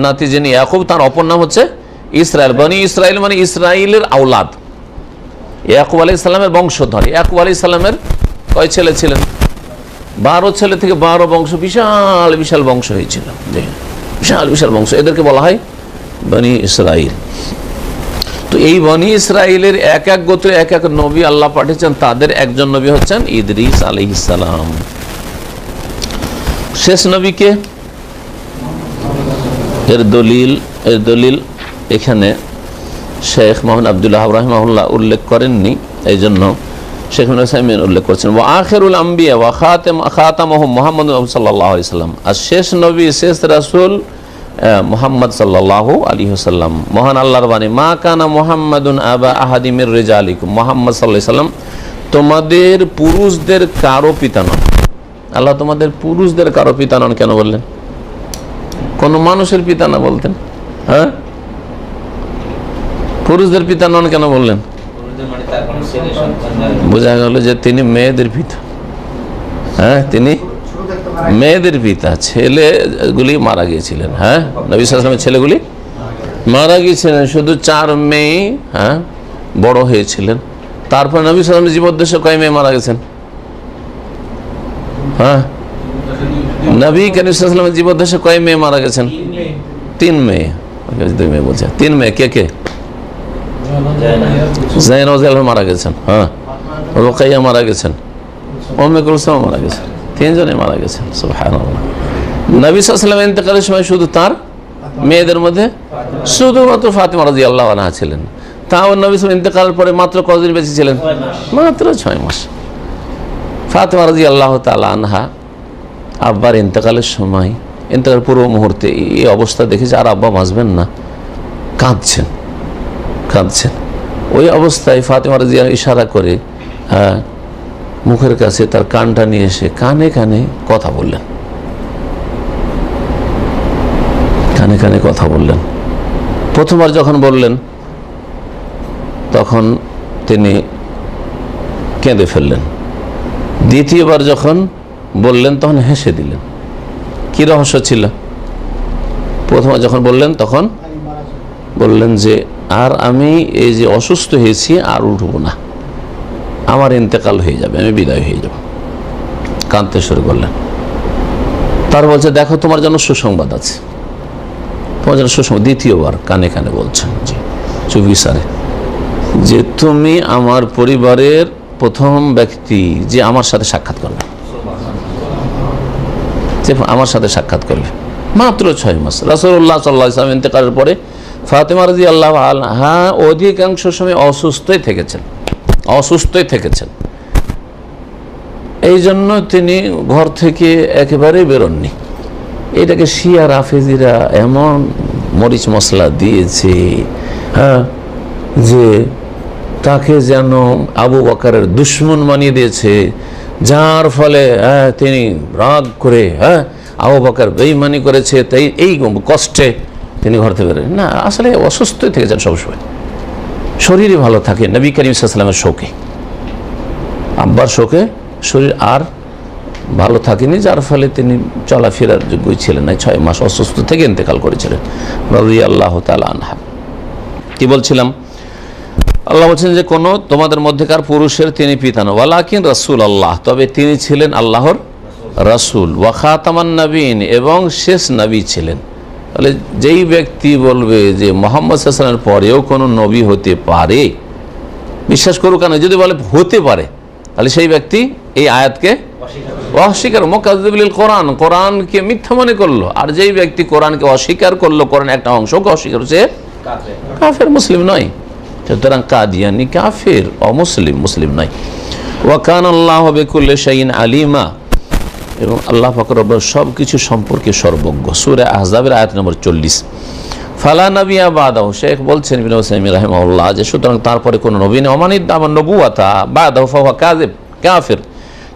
নাতি যিনি ইয়াকুব, তার অপর নাম হচ্ছে ইসরাইল। বনি ইসরাইল মানে ইসরাইলের আওলাদ, ইয়াকুব আলাইহিস সালামের বংশধর। ইয়াকুব আলাইহিস সালামের কয় ছেলে ছিলেন? 12 ছেলে থেকে 12 বংশ, বিশাল বিশাল বংশ হয়েছিল, বিশাল বিশাল বংশ, এদেরকে বলা হয় বনি ইসরাইল। তো এই বনি ইসরাইলের এক এক গোত্রে এক এক নবী আল্লাহ পাঠিয়েছেন, তাদের একজন নবী হচ্ছেন ইদ্রিস আলাইহিস সালাম। শেষ নবীকে, এর দলিল এখানে শেখ মোহাম্মদ আব্দুল্লাহ রাহিমাহুল্লাহ উল্লেখ করেননি, এই জন্য শেখ ইবনে উসাইমিন উল্লেখ করেছেন। ওয়া আখিরুল আম্বিয়া ওয়া খাতামুহুম মুহাম্মদ সাল্লাল্লাহু আলাইহি ওয়াসাল্লাম, আর শেষ নবী, শেষ রাসূল মুহাম্মদ সাল্লাল্লাহু আলাইহি ওয়াসাল্লাম। মহান আল্লাহর বাণী, মা কানা মুহাম্মাদুন আবা আহাদি মির রিজালিকুম, মুহাম্মদ সাল্লাল্লাহু আলাইহি ওয়াসাল্লাম তোমাদের পুরুষদের কারো পিতা নন। আল্লাহ তোমাদের পুরুষদের কারো পিতা নন কেন বললেন? কোন মানুষের পিতা না বলতেন? হ্যাঁ, পুরুষদের পিতা নন কেন বললেন? বোঝা গেল যে তিনি মেয়েদের পিতা। হ্যাঁ, তিনি মেয়েদের পিতা। ছেলেগুলি মারা গিয়েছিলেন, হ্যাঁ, নবী সাল্লাল্লাহু আলাইহি ওয়াসাল্লামের ছেলেগুলি মারা গিয়েছিলেন, শুধু 4 মেয়ে বড় হয়েছিলেন। তারপর নবী সাল্লাল্লাহু আলাইহি ওয়াসাল্লামের জীবদ্দশায় কয় মেয়ে মারা গেছেন? হ্যাঁ, নবী করিম সাল্লাল্লাহু আলাইহি ওয়াসাল্লামের জীবদ্দশায় কয় মেয়ে মারা গেছেন? 3 মেয়ে। 2 মেয়ে বলছে, 3 মেয়ে। কে কে? জাইনব রাদিয়াল্লাহু মারা গেছেন, হ্যাঁ, রুকাইয়া মারা গেছেন, উম্মে কুলসুম মারা গেছেন, 3 জনে মারা গেছেন। সুবহানাল্লাহ। নবী সাল্লাল্লাহু আলাইহি ওয়াসাল্লাম ইন্তেকালের সময় শুধু তার মেয়েদের মধ্যে শুধুমাত্র ফাতিমা রাদিয়াল্লাহু আনহা ছিলেন। তাও নবী সাল্লাল্লাহু আলাইহি ওয়াসাল্লাম ইন্তেকালের পরে মাত্র কতদিন বেঁচে ছিলেন? মাত্র 6 মাস। ফাতিমা রাদিয়াল্লাহু তাআলা আনহা আব্বার ইন্তেকালের সময়, ইন্তেকালের পূর্ব মুহূর্তে এই অবস্থা দেখেছে, আর আব্বা বাঁচবেন না, কাঁদছেন। ওই অবস্থায় ফাতিমা রাদিয়াল্লাহু ইশারা করে মুখের কাছে তার কানটা নিয়ে এসে কানে কানে কথা বললেন, কানে কানে কথা বললেন। প্রথমবার যখন বললেন তখন তিনি কেঁদে ফেললেন। দ্বিতীয়বার যখন বললেন তখন হেসে দিলেন। কি রহস্য ছিল? প্রথমবার যখন বললেন তখন বললেন যে আর আমি এই যে অসুস্থ হয়েছি আর উঠবো না, আমার ইন্তেকাল হয়ে যাবে, আমি বিদায় হয়ে যাব। কাঁদতে শুরু করলেন। তার বলছে দেখো তোমার জন্য সুসংবাদ আছে, তোমার জন্য সুসংবাদ। দ্বিতীয়বার কানে কানে বলছেন যে চুপিসারে, যে তুমি আমার পরিবারের প্রথম ব্যক্তি যে আমার সাথে সাক্ষাৎ করবে, যে আমার সাথে সাক্ষাৎ করবে। মাত্র 6 মাস। রাসূলুল্লাহ সাল্লাল্লাহু আলাইহি ওয়াসাল্লাম ইন্তেকালের পরে ফাতিমা রাদিয়াল্লাহু আনহা অধিকাংশ সময় অসুস্থই থেকেছেন। এই জন্য তিনি ঘর থেকে একেবারেই বেরোননি। এটাকে শিয়া রাফেজিরা এমন মরিচ মশলা দিয়েছে, হ্যাঁ, যে তাকে যেন আবু বকরের দুশমন বানিয়ে দিয়েছে, যার ফলে তিনি রাগ করে আবু বকর বেঈমানি করেছে, তাই এই কষ্টে তিনি ঘর থেকে বেরোলেন না। আসলে অসুস্থই থেকেছেন সবসময়, শরীরই ভালো থাকে। নবী করিম সাল্লাল্লাহু আলাইহি ওয়াসাল্লামের শোকে, আব্বার শোকে শরীর আর ভালো থাকেনি, যার ফলে তিনি চলাফেরার যোগ্যই ছিলেন না। 6 মাস অসুস্থ থেকে ইন্তেকাল করেছিলেন রাদিয়াল্লাহু তাআলা আনহা। কি বলছিলাম? আল্লাহ বলছেন যে কোনো তোমাদের মধ্যেকার পুরুষের তিনি পিতা নন, ওয়ালাকিন রাসূলুল্লাহ, তবে তিনি ছিলেন আল্লাহর রাসূল, ওয়া খাতামান নবীন, এবং শেষ নবী ছিলেন। তাহলে যেই ব্যক্তি বলবে যে মুহাম্মদ সাল্লাল্লাহু আলাইহি ওয়াসাল্লামের পরেও কোনো নবী হতে পারে, বিশ্বাস করুক কেন, যদি বলে হতে পারে তাহলে সেই ব্যক্তি এই আয়াতকে অস্বীকার, মুকাজ্জিবুল কোরআন, কোরআনকে মিথ্যা মনে করলো। আর যেই ব্যক্তি কোরআনকে অস্বীকার করলো, কোরআন একটা অংশকে অস্বীকার করছে, কাফের, মুসলিম নয়। সুতরাং কাদিয়ানি কাফের, অমুসলিম, মুসলিম নয়। ওয়া কানাল্লাহু বিকুল্লি শাইইন আলিমা, এবং আল্লাহ পাক রব্বুল সব কিছু সম্পর্কে সর্বজ্ঞ। সূরা আহজাবের আয়াত নম্বর 40। ফালা নবিয়া বাদাহু, শেখ বলছেন ইবনে উসাইমিন রাহিমাহুল্লাহ, যে সুতরাং তারপরে কোনো নবী নেই। অমানিদ দামান নবুওয়াতা বাদাহু ফাহুয়া কাযিব, কাফির।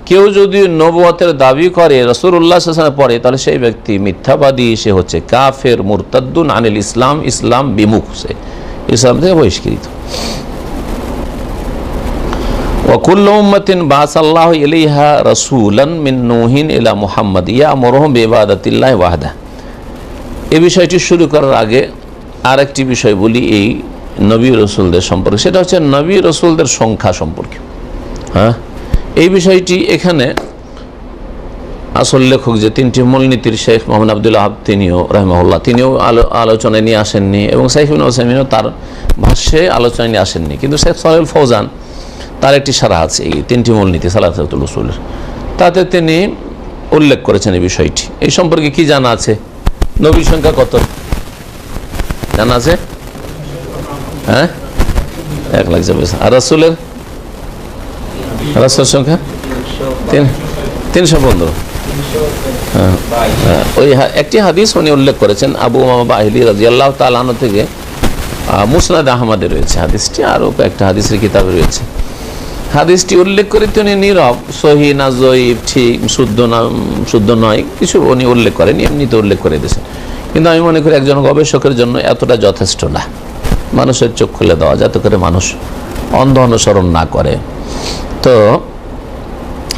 কেউ যদি নবুয়তের দাবি করে রাসূলুল্লাহ সাল্লাল্লাহু আলাইহি ওয়াসাল্লাম পরে, তাহলে সেই ব্যক্তি মিথ্যাবাদী, সে হচ্ছে কাফের, মুরতাদ্দুন আনিল ইসলাম, ইসলাম বিমুখ, সে ইসলাম থেকে বহিষ্কৃত। ওয়া কুল্লু উম্মাতিন বাসাল্লাহু ইলাইহা রাসূলান মিন নূহিন ইলা মুহাম্মাদ ইয়ামুরুহুম বিইবাদাতিল্লাহি ওয়াহদা। এই বিষয়টি শুরু করার আগে আরেকটি বিষয় বলি এই নবী রাসূলদের সম্পর্কে, সেটা হচ্ছে নবী রাসূলদের সংখ্যা সম্পর্কে। হ্যাঁ, এই বিষয়টি এখানে আসল লেখক যে 3টি মূলনীতির শেখ মোহাম্মদ আব্দুল ওয়াহাব তিনিও রাহিমাহুল্লাহ, তিনিও আলোচনায় নিয়ে আসেননি, এবং শাইখ ইবনে উসাইমিনও তার ভাষ্যে আলোচনায় নিয়ে আসেননি। কিন্তু শেখ সালেহুল ফৌজান তার একটি সারা আছে এই 3টি মূলনীতি সালাতুল উসুলের, তাতে তিনি উল্লেখ করেছেন এই বিষয়টি। এই সম্পর্কে কি জানা আছে? নবীর সংখ্যা কত জানা আছে? হ্যাঁ, 1,00,000। আর রাসূলের সংখ্যা 315। ওই একটি হাদিস উনি উল্লেখ করেছেন আবু উমামা বাহিলি রাদিয়াল্লাহু তাআলা আনহু থেকে, মুসনাদ আহমদে রয়েছে হাদিসটি, আরও কয়েকটা হাদিসের কিতাবে রয়েছে। হাদিসটি উল্লেখ করে তিনি নীরব, সহিহ না জয়ীফ, ঠিক শুদ্ধ নয়, কিছু উনি উল্লেখ করেন, এমনিতে উল্লেখ করে দিয়েছেন। কিন্তু আমি মনে করি একজন গবেষকের জন্য এতটা যথেষ্ট না, মানুষের চোখ খুলে দেওয়া, যাতে করে মানুষ অন্ধ অনুসরণ না করে। তো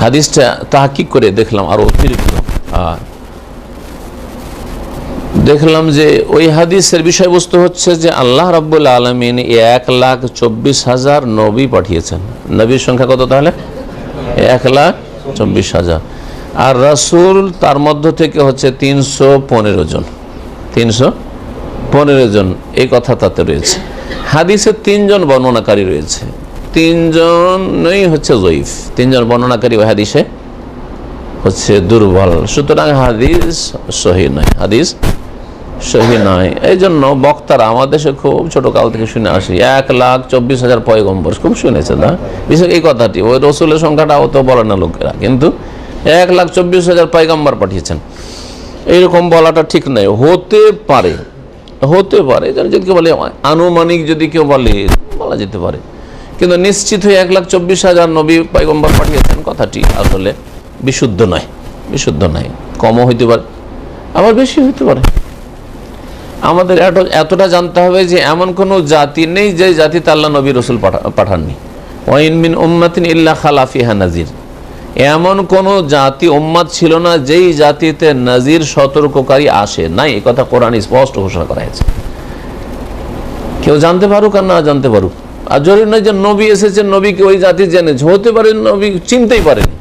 হাদিসটা তাহকিক করে দেখলাম, আর অতিরিক্ত দেখলাম যে ওই হাদিসের বিষয়বস্তু হচ্ছে যে আল্লাহ রাব্বুল আলামিন 1,24,000 নবী পাঠিয়েছেন। নবীর সংখ্যা কত তাহলে? 1,24,000। আর রাসূল তার মধ্য থেকে হচ্ছে 315 জন, 315 জন, এই কথা তাতে রয়েছে। হাদিসে 3 জন বর্ণনাকারী রয়েছে, 3 জনই হচ্ছে যঈফ, 3 জন বর্ণনাকারী ওই হাদিসে হচ্ছে দুর্বল। সুতরাং হাদিস সহিহ নয়, হাদিস সহিহ নয়। এই জন্য বক্তারা আমাদের দেশে খুব ছোট কাল থেকে শুনে আসি 1,24,000 পয়গম্বর, খুব শুনেছে না বিশেষ এই কথাটি। ওই রসুলের সংখ্যাটা অত বলে না লোকেরা, কিন্তু 1,24,000 পয়গম্বর পাঠিয়েছেন এইরকম বলাটা ঠিক নয়। হতে পারে যদি কেউ বলে আনুমানিক, যদি কেউ বলে বলা যেতে পারে, কিন্তু নিশ্চিত হয়ে 1,24,000 নবী পয়গম্বর পাঠিয়েছেন কথাটি আসলে বিশুদ্ধ নয়। কমও হইতে পারে, আবার বেশি হইতে পারে। আমাদের এতটা জানতে হবে যে এমন কোনো জাতি নেই যে জাতিতে আল্লাহ নবী রসুল পাঠাননি। ওয়াইন মিন উম্মাতিন ইল্লা খালা ফিহা নাজির, এমন কোন জাতি উম্মাত ছিল না যেই জাতিতে নাজির সতর্ককারী আসে নাই। এই কথা কোরআনে স্পষ্ট ঘোষণা করা হয়েছে। কেউ জানতে পারুক আর না জানতে পারুক, আর জরুরি নয় যে নবী এসেছেন নবীকে ওই জাতি জেনেছে, হতে পারে নবী চিনতেই পারেনি,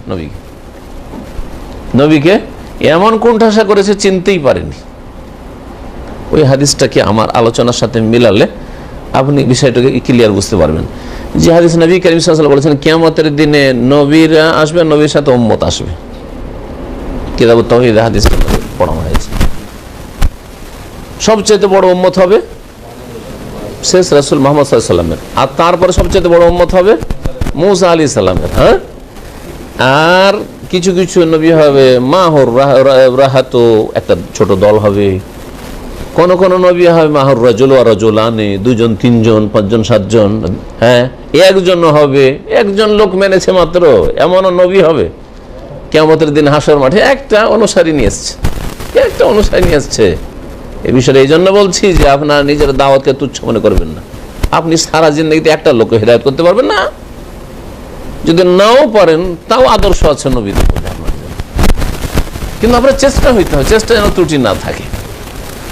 নবীকে এমন কোণঠাসা করেছে চিনতেই পারেনি। ওই হাদিসটাকে আমার আলোচনার সাথে মিলালে আপনি বিষয়টাকে ক্লিয়ার বুঝতে পারবেন। যে হাদিস নবী করিম সাল্লাল্লাহু আলাইহি ওয়াসাল্লাম বলেছেন কিয়ামতের দিনে নবীরা আসবে, নবীর সাথে উম্মত আসবে। কিতাবুত তাওহীদ হাদিস পড়ানো হয়েছে। সবচেয়ে বড় উম্মত হবে শেষ রাসূল মুহাম্মদ সাল্লাল্লাহু আলাইহি ওয়াসাল্লামের, আর তারপরে সবচেয়ে বড় উম্মত হবে মূসা আলাইহিস সালামের। হ্যাঁ, আর কিছু কিছু নবী হবে মাহুর রাহাতো, একটা ছোট দল হবে। কোন কোন নবী হবে মাহুর রাজুল ওয়া রাজুলানি, 2 জন 3 জন 5 জন 7 জন। হ্যাঁ, একজন হবে, একজন লোক মেনেছে মাত্র, এমনও নবী হবে কিয়ামতের দিন হাসর মাঠে একটা অনুসারী নিয়ে এসছে। এই বিষয়ে এই জন্য বলছি যে আপনার নিজের দাওয়াতকে তুচ্ছ মনে করবেন না। আপনি সারা জিন্দেগিতে একটা লোককে হেদায়েত করতে পারবেন না, যদি নাও পারেন তাও আদর্শ আছে নবীদের, কিন্তু আপনার চেষ্টা হইতে হবে, চেষ্টা যেন ত্রুটি না থাকে।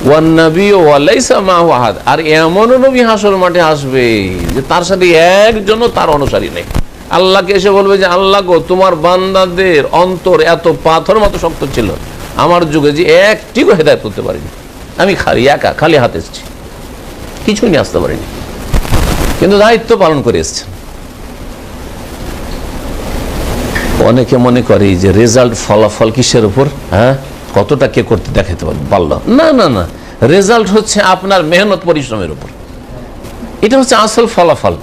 ওয়ান নবী ওয়া লাইসা মাহু আহাদ, আর এমন নবী হাসর মাঠে আসবে যে তার সাথে একজনও তার অনুসারী নেই। আল্লাহকে এসে বলবে যে আল্লাহ গো, তোমার বান্দাদের অন্তর এত পাথর মতো শক্ত ছিল আমার যুগে যে একটিও হেদায়েত করতে পারিনি, আমি খালি হাতে এসেছি, কিছুই নিয়ে আসতে পারিনি, কিন্তু দায়িত্ব পালন করে এসছেন। অনেকে মনে করে যে রেজাল্ট, ফলাফল কিসের উপর, হ্যাঁ কতটা কে করতে দেখাতে পারলো, না, রেজাল্ট হচ্ছে আপনার মেহনত পরিশ্রমের উপর। এটা হচ্ছে আসল ফলাফল।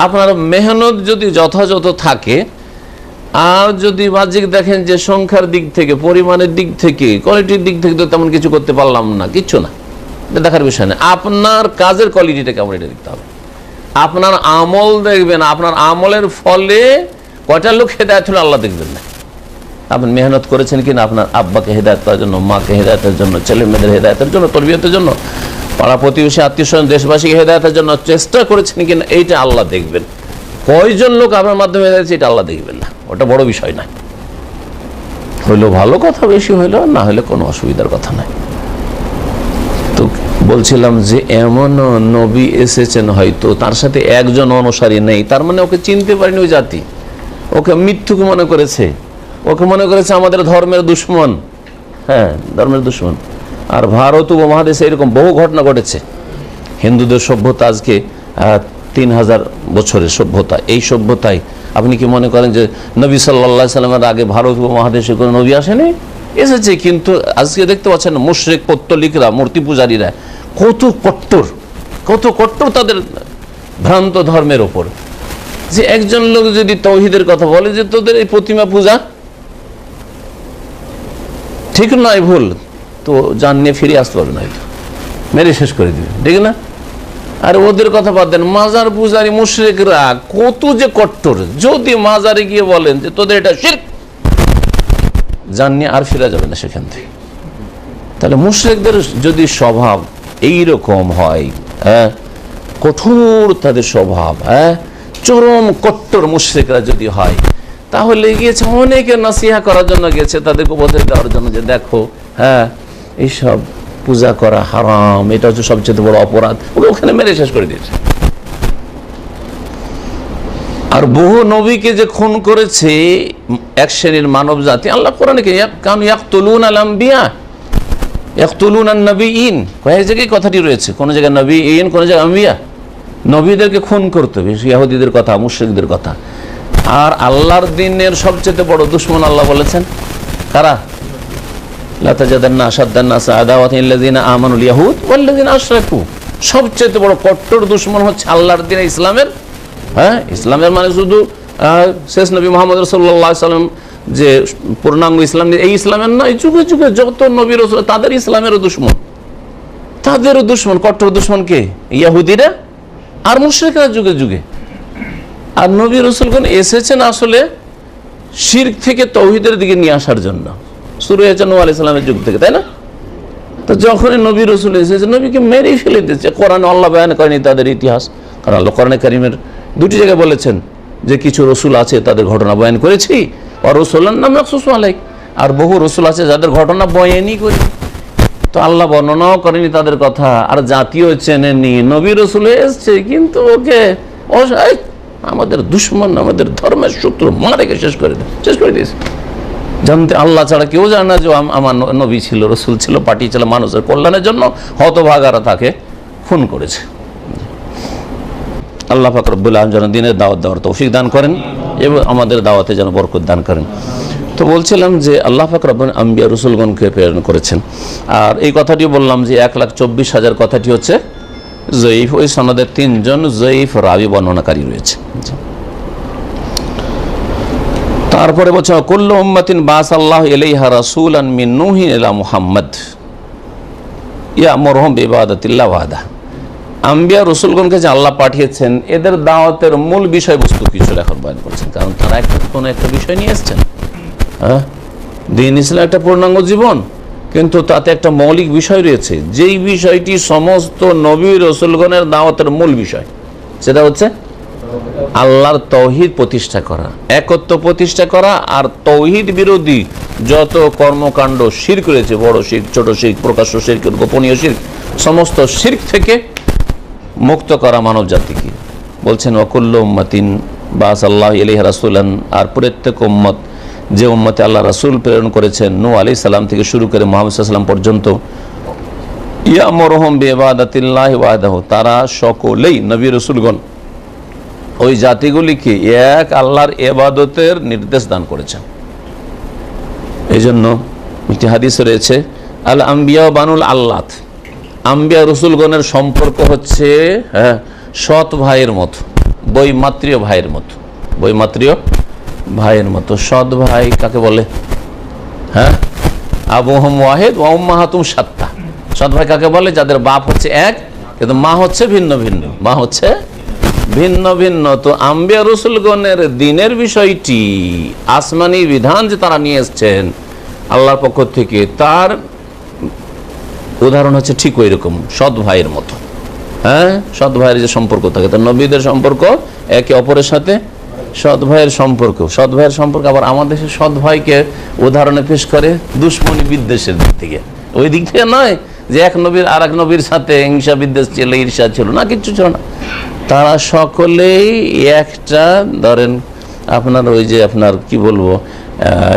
আপনার মেহনত যদি যথাযথ থাকে, আর যদি বাহ্যিক দেখেন যে সংখ্যার দিক থেকে, পরিমাণের দিক থেকে, কোয়ালিটির দিক থেকে তো তেমন কিছু করতে পারলাম না, কিচ্ছু না, এটা দেখার বিষয় না। আপনার কাজের কোয়ালিটিটা কেমন এটা দেখতে হবে। আপনার আমল দেখবেন, আপনার আমলের ফলে কয়টা লোক হেদায়েত হলো আল্লাহ দেখবেন না। আপনি মেহনত করেছেন কিনা আপনার আব্বাকে হেদায়েত করার জন্য, মাকে হেদায়েতের জন্য, ছেলে মেয়েদের হেদায়েতের জন্য, তরবিয়তের জন্য, পাড়া প্রতিবেশী আত্মীয় স্বজন দেশবাসীকে হেদায়েতের জন্য চেষ্টা করেছেন কিনা, এইটা আল্লাহ দেখবেন। কয়জন লোক আপনার মাধ্যমে হেদায়েত, এটা আল্লাহ দেখবেন না, ওটা বড় বিষয় না। হইলো ভালো কথা, বেশি হইলো, না হলে কোনো অসুবিধার কথা নাই। তো বলছিলাম যে এমন নবী এসেছেন হয়তো তার সাথে একজন অনুসারী নেই, তার মানে ওকে চিনতে পারেনি ওই জাতি, ওকে মিথ্যুক মনে করেছে, ওকে মনে করেছে আমাদের ধর্মের দুশ্মন। হ্যাঁ, ধর্মের দুশ্মন। আর ভারত উপমহাদেশে এরকম বহু ঘটনা ঘটেছে। হিন্দুদের সভ্যতা আজকে 3000 বছরের সভ্যতা, এই সভ্যতায় আপনি কি মনে করেন যে নবী সাল্লাল্লাহু আলাইহি সাল্লামের আগে ভারত উপমহাদেশে কোনো নবী আসেনি? এসেছে, কিন্তু আজকে দেখতে পাচ্ছেন মুশরিক পৌত্তলিকরা, মূর্তি পূজারীরা কত কট্টর তাদের ভ্রান্ত ধর্মের ওপর। যে একজন লোক যদি তাওহীদের কথা বলে যে তোদের এই প্রতিমা পূজা ঠিক নয়, ভুল, তো জান নিয়ে ফিরে আসতে পারবে না, মেরে শেষ করে দিবে, ঠিক না? আর ওদের কথা বাদ দেন, মাজার পূজারী মুশরিকরা কত যে কট্টর, যদি মাজারে গিয়ে বলেন যে তোদের এটা শিরক, জান নিয়ে আর ফিরে যাবে না সেখান থেকে। তাহলে মুশরিকদের যদি স্বভাব এইরকম হয়, হ্যাঁ, কঠোর তাদের স্বভাব, হ্যাঁ, চরম কট্টর মুশরিকরা যদি হয়, তাহলে গিয়েছে অনেকে নাসিহা করার জন্য, গেছে তাদেরকে উপদেশ দেওয়ার জন্য যে দেখো, হ্যাঁ, এইসব পূজা করা হারাম, এটা হচ্ছে সবচেয়ে বড় অপরাধ, ওকে ওখানে মেরে শেষ করে দিয়েছে। আর বহু নবীকে যে খুন করেছে এক শ্রেণীর মানব জাতি, আল্লাহ কোরআনে কারণ ইয়াকতুলুন আল আম্বিয়া ইয়াকতুলুন আন নবিয়িন, কয়েক জায়গায় কথাটি রয়েছে, কোন জায়গায় নবিয়িন, কোন জায়গায় আম্বিয়া। নবীদেরকে খুন করতে হবে, ইহুদিদের কথা, মুশরিকদের কথা। আর আল্লাহর দ্বীনের সবচেয়ে বড় দুশমন আল্লাহ বলেছেন কারা? লা তাজাদান্না আশাদ্দান-নাসি আদাওয়াতান লিল্লাযিনা আমানুল ইয়াহুদ ওয়াল্লাযিনা আশরাকু। সবচেয়ে বড় কট্টর দুশমন হচ্ছে আল্লাহর দ্বীন, ইসলামের। হ্যাঁ, ইসলামের মানে শুধু শেষ নবী মুহাম্মদ সাল্লাল্লাহু আলাইহি সাল্লাম যে পূর্ণাঙ্গ ইসলাম, এই ইসলামের নয়, যুগে যুগে যত নবী রাসূল তাদের ইসলামেরও দুশমন, তাদেরও দুশমন, কট্টর দুশমন কে? ইহুদিরা আর মুশরিকরা যুগে যুগে। আর নবী রাসূলগণ এসেছেন আসলে শিরক থেকে তাওহীদের দিকে নিয়ে আসার জন্য, শুরু হয়েছে নূহ আলাইহিস সালামের যুগ থেকে, তাই না? তো যখনই নবী রাসূল এসেছে, নবীকে মেরেই ফেলে দিয়েছে। কোরআনে আল্লাহ বয়ান করেনি তাদের ইতিহাস, কারণ আল্লাহ কোরআনে কারীমের দুটি জায়গায় বলেছেন যে কিছু রসুল আছে তাদের ঘটনা বয়ান করেছি, আর রসুলের নাম মাখসুস আলাইক, আর বহু রসুল আছে যাদের ঘটনা বয়ানই করি। তো আল্লাহ বর্ণনাও করেনি তাদের কথা, আর জাতীয় চেনেনি। নবী রসুল এসছে কিন্তু ওকে আমাদের দুশ্মন, আমাদের ধর্মের শত্রু, মারেকে শেষ করে দিয়েছে। জানতে আল্লাহ ছাড়া কেউ জানে না যে আমার নবী ছিল, রসুল ছিল, পাঠিয়েছিল মানুষের কল্যাণের জন্য, হতভাগারা তাকে খুন করেছে। আল্লাহ পাক রব্বুল আলামিন যেন দ্বীনের দাওয়াত দেওয়ার তৌফিক দান করেন এবং আমাদের দাওয়াতে যেন বরকত দান করেন। তো বলছিলাম যে আল্লাহ পাক রব্বুল আম্বিয়া রসুলগণকে প্রেরণ করেছেন। আর এই কথাটি বললাম যে 1,24,000 কথাটি হচ্ছে জয়ীফ, ওই সনদের 3 জন জয়ীফ রাবি বর্ণনাকারী রয়েছে। তারপরে বলছে কুল্লু উম্মাতিন বাসাল্লাহু ইলাইহা রাসূলান মিন নূহি ইলা মুহাম্মদ ইয়ামুরুহুম বিইবাদাতিল্লাহ ওয়াহদাহু। আম্বিয়া রসুলগণকে যে আল্লাহ পাঠিয়েছেন, এদের দাওয়াতের মূল বিষয়বস্তু কিছু লেখার বয়ান করছেন, কারণ তারা কোনো একটা বিষয় নিয়ে এসছেন। হ্যাঁ, দ্বীন ইসলাম একটা পূর্ণাঙ্গ জীবন, কিন্তু তাতে একটা মৌলিক বিষয় রয়েছে, যেই বিষয়টি সমস্ত নবী রসুলগণের দাওয়াতের মূল বিষয়, সেটা হচ্ছে আল্লাহর তৌহিদ প্রতিষ্ঠা করা, একত্ব প্রতিষ্ঠা করা, আর তৌহিদ বিরোধী যত কর্মকাণ্ড শিরক রয়েছে, বড় শিরক, ছোট শিরক, প্রকাশ্য শিরক, গোপনীয় শিরক, সমস্ত শিরক থেকে মুক্ত করা মানব জাতিকে। বলছেন ওয়াকুল্লু উম্মাতিন বাসাল্লাহু ইলাইহা রাসূলান, আর প্রত্যেক উম্মত, যে উম্মতে আল্লাহ রাসূল প্রেরণ করেছেন নূহ আলাইহিস সালাম থেকে শুরু করে মুহাম্মদ সাল্লাল্লাহু আলাইহি ওয়াসাল্লাম পর্যন্ত, ইয়ামুরুহুম বিইবাদাতিল্লাহি ওয়াহদাহু, তারা সকলেই নবী রাসূলগণ ওই জাতিগুলিকে এক আল্লাহর ইবাদতের নির্দেশ দান করেছেন। এই জন্য একটি হাদিস রয়েছে, আল আম্বিয়া বানুল আল্লাত, আম্বিয়া রসুলগণের সম্পর্ক হচ্ছে সৎ ভাইয়ের মতো, বৈমাত্রীয় ভাইয়ের মতো, বৈমাত্রীয় ভাইয়ের মতো। সৎ ভাই কাকে বলে? হ্যাঁ, আবুহুম ওয়াহিদ ওয়া উম্মাহাতুহুম শাত্তা। সৎ ভাই কাকে বলে? যাদের বাপ হচ্ছে এক কিন্তু মা হচ্ছে ভিন্ন ভিন্ন, মা হচ্ছে ভিন্ন ভিন্ন। তো আম্বিয়া রসুলগণের দ্বীনের বিষয়টি, আসমানি বিধান যে তারা নিয়ে এসছেন আল্লাহর পক্ষ থেকে, তার উদাহরণ হচ্ছে ঠিক ওই রকম সৎ ভাইয়ের মতো। হ্যাঁ, সৎ ভাইয়ের যে সম্পর্ক থাকে, তো নবীদের সম্পর্ক একে অপরের সাথে সৎ ভাইয়ের সম্পর্ক। সৎ ভাইয়ের সম্পর্ক আবার আমাদের দেশে সৎ ভাইকে উদাহরণে পেশ করে দুশ্মনী বিদ্বেষের দিক থেকে, ওই দিক থেকে নয় যে এক নবীর আর এক নবীর সাথে হিংসা বিদ্বেষ ছিল, ঈর্ষা ছিল না, কিচ্ছু ছিল না। তারা সকলেই একটা, ধরেন আপনার ওই যে আপনার কি বলবো,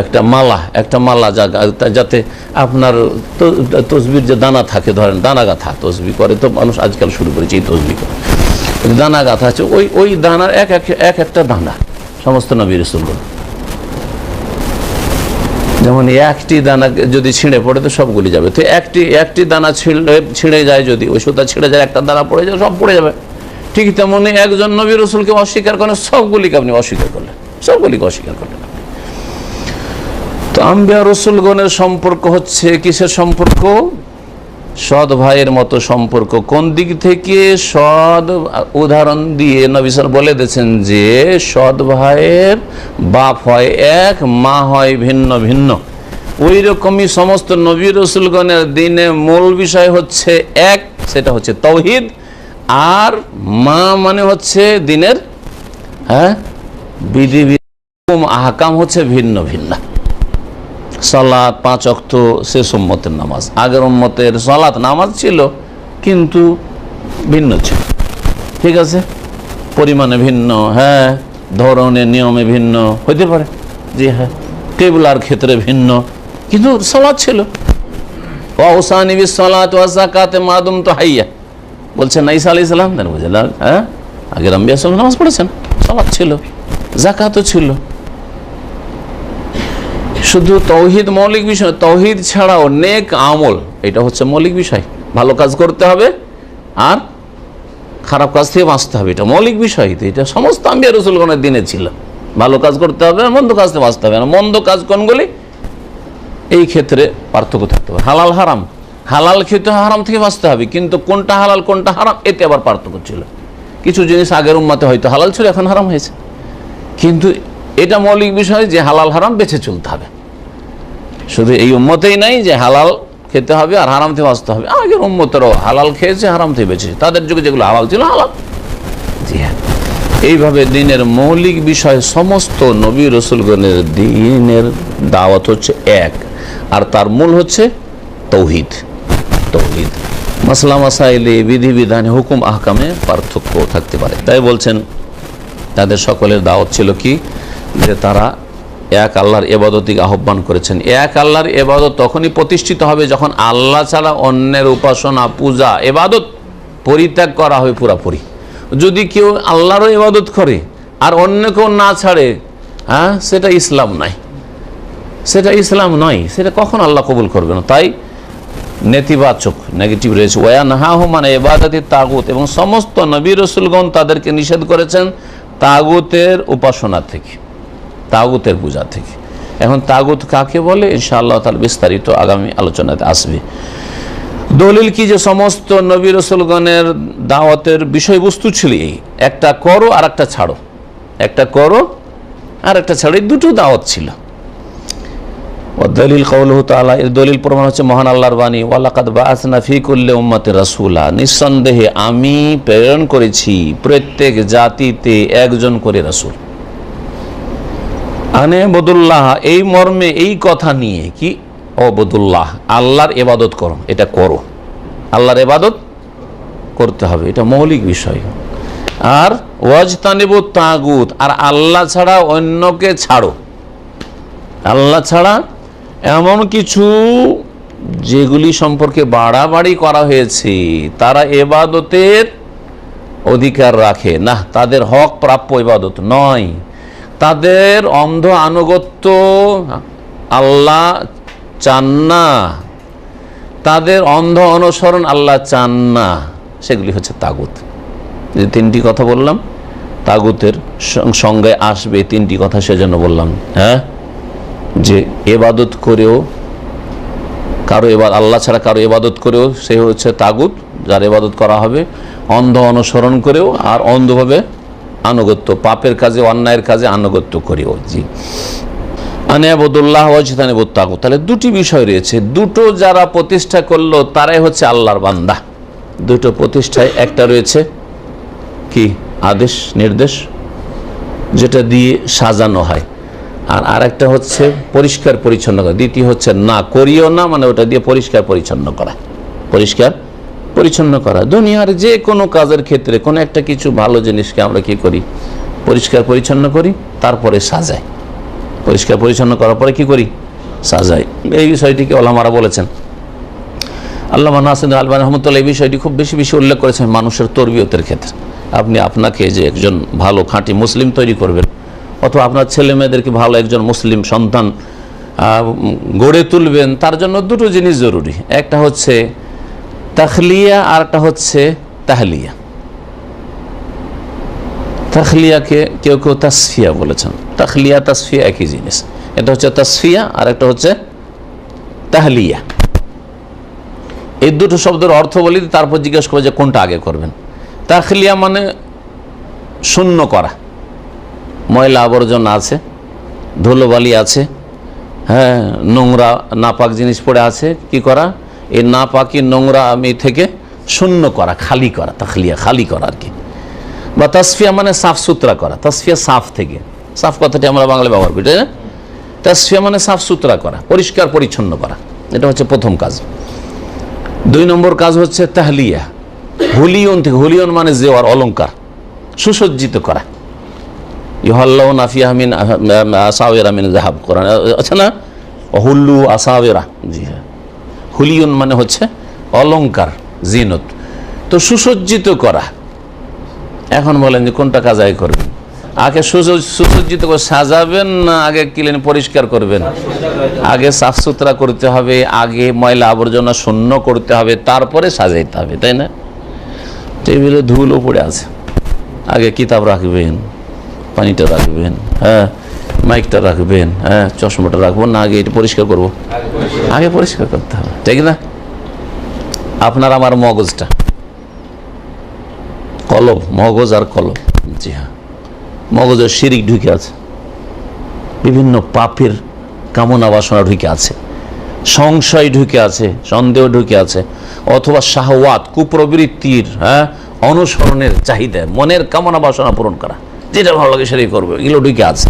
একটা মালা যাতে আপনার তসবির যে দানা থাকে, ধরেন দানা গাথা তসবি করে তো মানুষ আজকাল শুরু করেছে এই তসবি করে, দানা গাথা আছে, ওই দানার এক একটা দানা সমস্ত নবী রাসূলগণ। যেমন একটি দানা যদি ছিঁড়ে পড়ে তো সবগুলি যাবে, তো একটি দানা ছিঁড়ে যায়, যদি ওই সুতা ছিঁড়ে যায়, একটা দানা পড়ে যায়, সব পড়ে যাবে। ঠিক তেমনি একজন নবী রাসূলকে অস্বীকার করেন, সবগুলিকে আপনি অস্বীকার করলেন, সবগুলিকে অস্বীকার করলেন। তো আম্বিয়া রসুলগণের সম্পর্ক হচ্ছে কিসের সম্পর্ক? সৎ ভাইয়ের মতো সম্পর্ক। কোন দিক থেকে? সৎ উদাহরণ দিয়ে নবী সাল্লাল্লাহু আলাইহি ওয়াসাল্লাম বলে দিয়েছেন যে সৎ ভাইয়ের বাপ হয় এক, মা হয় ভিন্ন ভিন্ন। ওই রকমই সমস্ত নবী রাসূলগণের দ্বীনে মূল বিষয় হচ্ছে এক, সেটা হচ্ছে তাওহীদ, আর মা মানে হচ্ছে দ্বীনের বিধি আহকাম হচ্ছে ভিন্ন ভিন্ন। সালাত 5 ওয়াক্ত শেষ উম্মতের নামাজ, আগের উম্মতের সালাত নামাজ ছিল কিন্তু ভিন্ন ছিল, ঠিক আছে, পরিমাণে ভিন্ন, হ্যাঁ, ধরনের নিয়মে ভিন্ন হইতে পারে, জি হ্যাঁ, কিবলার ক্ষেত্রে ভিন্ন, কিন্তু সালাত ছিল। ওয়াউসানি বিসসালাত ওয়াজ যাকাত মা দুমতু হাইয়া বলছেন না ঈসা আলাইহিস সালাম, বুঝলেন? হ্যাঁ, আগের আম্বিয়া সাল্লাল্লাহু নামাজ পড়েছেন, সালাত ছিল, যাকাতও ছিল। শুধু তৌহিদ মৌলিক বিষয়, তৌহিদ ছাড়াও নেক আমল, এটা হচ্ছে মৌলিক বিষয়। ভালো কাজ করতে হবে আর খারাপ কাজ থেকে বাঁচতে হবে, এটা মৌলিক বিষয়। এটা সমস্ত আম্বিয়া রাসূলগণের দিনে ছিল। ভালো কাজ করতে হবে আর মন্দ কাজ থেকে বাঁচতে হবে। আর মন্দ কাজ কোনগুলি, এই ক্ষেত্রে পার্থক্য থাকতে হবে। হালাল হারাম, হালাল খেতে হারাম থেকে বাঁচতে হবে, কিন্তু কোনটা হালাল কোনটা হারাম এতে আবার পার্থক্য ছিল। কিছু জিনিস আগের উম্মতে হয়তো হালাল ছিল, এখন হারাম হয়েছে, কিন্তু এটা মৌলিক বিষয় যে হালাল হারাম বেছে চলতে হবে। শুধু এই উম্মতেই নাই যে হালাল খেতে হবে আর হারাম থেকে বাঁচতে হবে, আগের উম্মতেরও হালাল খেয়েছে, হারাম থেকে বেঁচেছে, তাদের যুগে যেগুলো হালাল ছিল হালাল। জি হ্যাঁ, এইভাবে দিনের মৌলিক বিষয় সমস্ত নবী রাসূলগণের দিনের দাওয়াত হচ্ছে এক, আর তার মূল হচ্ছে তৌহিদ। তৌহিদ মাসলা মাসাইলে, বিধিবিধানে, হুকুম আহকামে পার্থক্য থাকতে পারে। তাই বলছেন তাদের সকলের দাওয়াত ছিল কি, যে তারা এক আল্লাহর ইবাদতকে আহ্বান করেছেন। এক আল্লাহর ইবাদত তখনই প্রতিষ্ঠিত হবে যখন আল্লাহ ছাড়া অন্যের উপাসনা, পূজা, ইবাদত পরিত্যাগ করা হবে পুরাপুরি। যদি কেউ আল্লাহরও ইবাদত করে আর অন্য কেউ না ছাড়ে, হ্যাঁ, সেটা ইসলাম নয়, সেটা ইসলাম নয়, সেটা কখন আল্লাহ কবুল করবে না। তাই নেতিবাচক, নেগেটিভ রয়েছে। ওয়ানহাহু আন ইবাদাতি তাগুত, এবং সমস্ত নবী রাসূলগণ তাদেরকে নিষেধ করেছেন তাগুতের উপাসনা থেকে, তাগুতের পূজা থেকে। এখন তাগুত কাকে বলে ইনশাআল্লাহ তাআলা বিস্তারিত আগামী আলোচনাতে আসবে। দলিল কি, যে সমস্ত নবী রাসূলগণের দাওয়াতের বিষয়বস্তু ছিল এই, একটা করো আর একটা ছাড়ো, একটা করো আর একটা ছাড়ো, এই দুটো দাওয়াত ছিল। দলিল কওলুহু তাআলা, এর দলিল প্রমাণ হচ্ছে মহান আল্লাহর বাণী, ওয়ালাকাদ বাআসনা ফি কুল্লি উম্মাতির রাসূলা, নিঃসন্দেহে আমি প্রেরণ করেছি প্রত্যেক জাতিতে একজন করে রাসূল। আনে বদুল্লাহ, এই মর্মে, এই কথা নিয়ে কি, অবদুল্লাহ, আল্লাহর ইবাদত করো, এটা করো, আল্লাহর ইবাদত করতে হবে, এটা মৌলিক বিষয়। আর ওয়াজতানিবু তাগুত, আর আল্লাহ ছাড়া অন্যকে ছাড়ো, আল্লাহ ছাড়া এমন কিছু যেগুলি সম্পর্কে বাড়াবাড়ি করা হয়েছে, তারা ইবাদতের অধিকার রাখে না, তাদের হক প্রাপ্য ইবাদত নয়, তাদের অন্ধ আনুগত্য আল্লাহ চান না, তাদের অন্ধ অনুসরণ আল্লাহ চান না, সেগুলি হচ্ছে তাগুত। যে তিনটি কথা বললাম তাগুতের সংজ্ঞায় আসবে, তিনটি কথা সেজন্য বললাম। হ্যাঁ, যে ইবাদত করেও কারো আল্লাহ ছাড়া কারো ইবাদত করেও সে হচ্ছে তাগুত, যার ইবাদত করা হবে, অন্ধ অনুসরণ করেও আর অন্ধভাবে আনুগত্য, পাপের কাজে, অন্যায়ের কাজে আনুগত্য করেও। জি, আনে আবুদুল্লাহ ওয়াজতানিবুত তাগুত, তাহলে দুটি বিষয় রয়েছে। দুটো যারা প্রতিষ্ঠা করলো তারাই হচ্ছে আল্লাহর বান্দা। দুটো প্রতিষ্ঠায় একটা রয়েছে কি, আদেশ নির্দেশ, যেটা দিয়ে সাজানো হয়, আর আরেকটা হচ্ছে পরিষ্কার পরিচ্ছন্ন করা। দ্বিতীয় হচ্ছে না করিও না, মানে ওটা দিয়ে পরিষ্কার পরিচ্ছন্ন করা, পরিষ্কার পরিচ্ছন্ন করা। দুনিয়ার যে কোনো কাজের ক্ষেত্রে কোনো একটা কিছু ভালো জিনিসকে আমরা কি করি, পরিষ্কার পরিচ্ছন্ন করি, তারপরে সাজাই। পরিষ্কার পরিচ্ছন্ন করার পরে কি করি, সাজাই। এই বিষয়টিকে ওলামারা বলেছেন, আল্লামা নাসিরুদ্দিন আলবানী রহমতুল্লাহ এই বিষয়টি খুব বেশি বেশি উল্লেখ করেছেন মানুষের তরবিয়তের ক্ষেত্রে। আপনি আপনাকে যে একজন ভালো খাঁটি মুসলিম তৈরি করবেন, অথবা আপনার ছেলে মেয়েদেরকে ভালো একজন মুসলিম সন্তান গড়ে তুলবেন, তার জন্য দুটো জিনিস জরুরি। একটা হচ্ছে তাখলিয়া আর একটা হচ্ছে তাহলিয়া। তাখলিয়াকে কেউ কেউ তাসফিয়া বলেছেন, তাখলিয়া তাসফিয়া একই জিনিস। এটা হচ্ছে তাসফিয়া আর একটা হচ্ছে তাহলিয়া। এই দুটো শব্দের অর্থ বলি, তারপর জিজ্ঞেস করবো যে কোনটা আগে করবেন। তাখলিয়া মানে শূন্য করা, ময়লা আবর্জনা আছে, ধুলোবালি আছে, হ্যাঁ, নোংরা নাপাক জিনিস পড়ে আছে, কি করা, এই নাপাকি নোংরা আমি থেকে শূন্য করা, খালি করা, তাখলিয়া খালি করা আর কি। বা তাসফিয়া মানে সাফ সুতরা করা, তাসফিয়া সাফ থেকে, সাফ কথাটি আমরা বাংলায় ব্যবহার করি, তাই না? তাসফিয়া মানে সাফ সুতরা করা, পরিষ্কার পরিচ্ছন্ন করা, এটা হচ্ছে প্রথম কাজ। দুই নম্বর কাজ হচ্ছে তাহলিয়া, হুলিয়ন থেকে, হুলিয়ন মানে জেওয়ার অলঙ্কার, সুসজ্জিত করা, ইউহাল্লাউনা ফিহা মিন আসাওয়িরা মিন যাহাব, কোরআন আছে না, হুল্লু আসাওয়িরা। জি হ্যাঁ, হুলিয়ুন মানে হচ্ছে অলংকার, জিনত। তো সুসজ্জিত করা। এখন বলেন যে কোনটা কাজাই করবেন? আগে সুসজ্জিত করে সাজাবেন না আগে ক্লিন পরিষ্কার করবেন? আগে সাফ সুতরা করতে হবে, আগে ময়লা আবর্জনা শূন্য করতে হবে, তারপরে সাজাইতে হবে, তাই না? টেবিলে ধুলো পড়ে আছে, আগে কিতাব রাখবেন, পানিটা রাখবেন, হ্যাঁ মাইকটা রাখবেন, হ্যাঁ চশমাটা রাখবো না, আগে এটা পরিষ্কার করবো? আগে পরিষ্কার করতে হবে, ঠিক না? আপনার আমার মগজটা, কলব, মগজ আর কলব, জি হ্যাঁ, মগজের শিরিক ঢুকে আছে, বিভিন্ন পাপের কামনা বাসনা ঢুকে আছে, সংশয় ঢুকে আছে, সন্দেহ ঢুকে আছে, অথবা শাহওয়াত, কুপ্রবৃত্তির, হ্যাঁ অনুসরণের চাহিদা, মনের কামনা বাসনা পূরণ করা, যেটা ভালো লাগে সেটাই করবে, এগুলো ঢুকে আছে।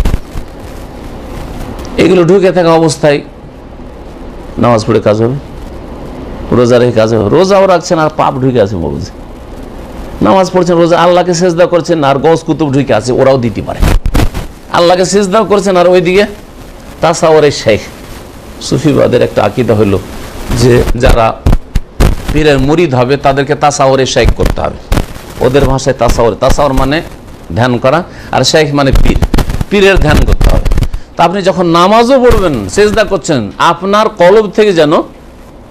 এগুলো ঢুকে থাকা অবস্থায় নামাজ পড়ে কাজ হবে, রোজা রেখে কাজ হবে? রোজাও রাখছেন আর পাপ ঢুকে আছে মগজে। নামাজ পড়ছেন, রোজা, আল্লাহকে সেজদা করছেন আর গজ কুতুব ঢুকে আছে, ওরাও দিতে পারে। আল্লাহকে সেজদাও করছেন আর ওইদিকে তাসাওয়ারে শেখ। সুফিবাদের একটা আকীদা হলো যে যারা পীরের মুরিদ হবে তাদেরকে তাসাওয়ারে শেখ করতে হবে। ওদের ভাষায় তাসাওয়ার মানে ধ্যান করা, আর শেখ মানে পীর, পীরের ধ্যান করতে হবে। তা আপনি যখন নামাজও পড়বেন, সেজদা করছেন, আপনার কলব থেকে যেন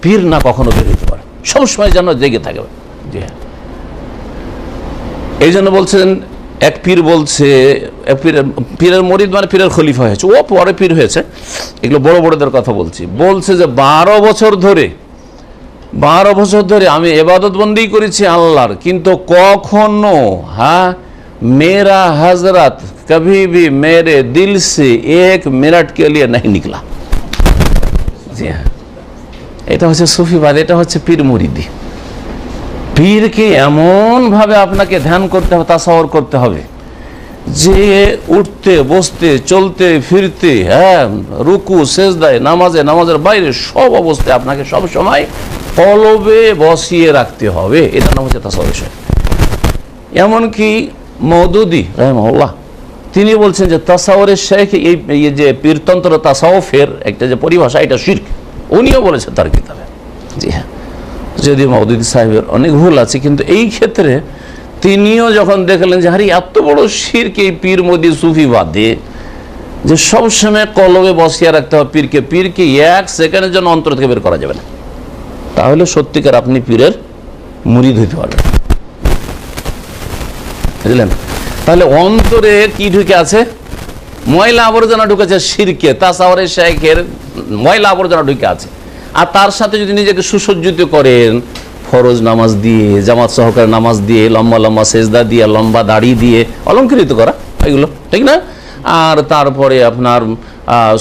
পীর না কখনো বের হতে পারে, সবসময় যেন জেগে থাকবে। জি হ্যাঁ, এই জন্য বলছেন, এক পীর বলছে, পীরের মুরিদ মানে পীরের খলিফা হয়েছে, ও পরে পীর হয়েছে, এগুলো বড় বড়দের কথা বলছি। বলছে যে 12 বছর ধরে আমি ইবাদত বন্দেগী করেছি আল্লাহর, কিন্তু কখনো মেরা হযরত কभी भी मेरे दिल से 1 मिनट के लिए नहीं निकला। জি হ্যাঁ, এটা হচ্ছে সুফিবাদ, এটা হচ্ছে পীর মুরিদি। পীরকে এমন ভাবে আপনাকে ধ্যান করতে হবে, তাসাউর করতে হবে যে উঠতে বসতে চলতে ফিরতে, হ্যাঁ রুকু সেজদায়, নামাজের বাইরে সব অবস্থায় আপনাকে সব সময় কলবে বসিয়ে রাখতে হবে। এটা নাম হচ্ছে তাসাউর বিষয়। এমনকি মওদুদি রাহিমাহুল্লাহ তিনি বলছেন যে তাসাউরের শেখ, এই যে পীরতন্ত্র তাসাউফের একটা যে পরিভাষা, এটা শিরক, উনিও বলেছেন তার কিতাবে। জি হ্যাঁ, যদি মওদুদি সাহেবের অনেক ভুল আছে, কিন্তু এই ক্ষেত্রে তিনিও যখন দেখলেন যে হারি এত বড় শিরক এই পীর মুরিদি সুফিবাদে, যে সবসময় কলবে বসিয়ে রাখতে হবে পীরকে 1 সেকেন্ডের জন্য অন্তর থেকে বের করা যাবে না, তাহলে সত্যিকার আপনি পীরের মুরিদ হইতে পারবেন, বুঝলেন? তাহলে অন্তরে কি ঢুকে আছে? ময়লা আবর্জনা ঢুকেছে, শিরকে তাসাউরে শেখের ময়লা আবর্জনা ঢুকে আছে। আর তার সাথে যদি নিজেকে সুসজ্জিত করেন ফরজ নামাজ দিয়ে, জামাত সহকারে নামাজ দিয়ে, লম্বা লম্বা সেজদা দিয়ে, লম্বা দাড়ি দিয়ে, অলঙ্কৃত করা এগুলো, ঠিক না? আর তারপরে আপনার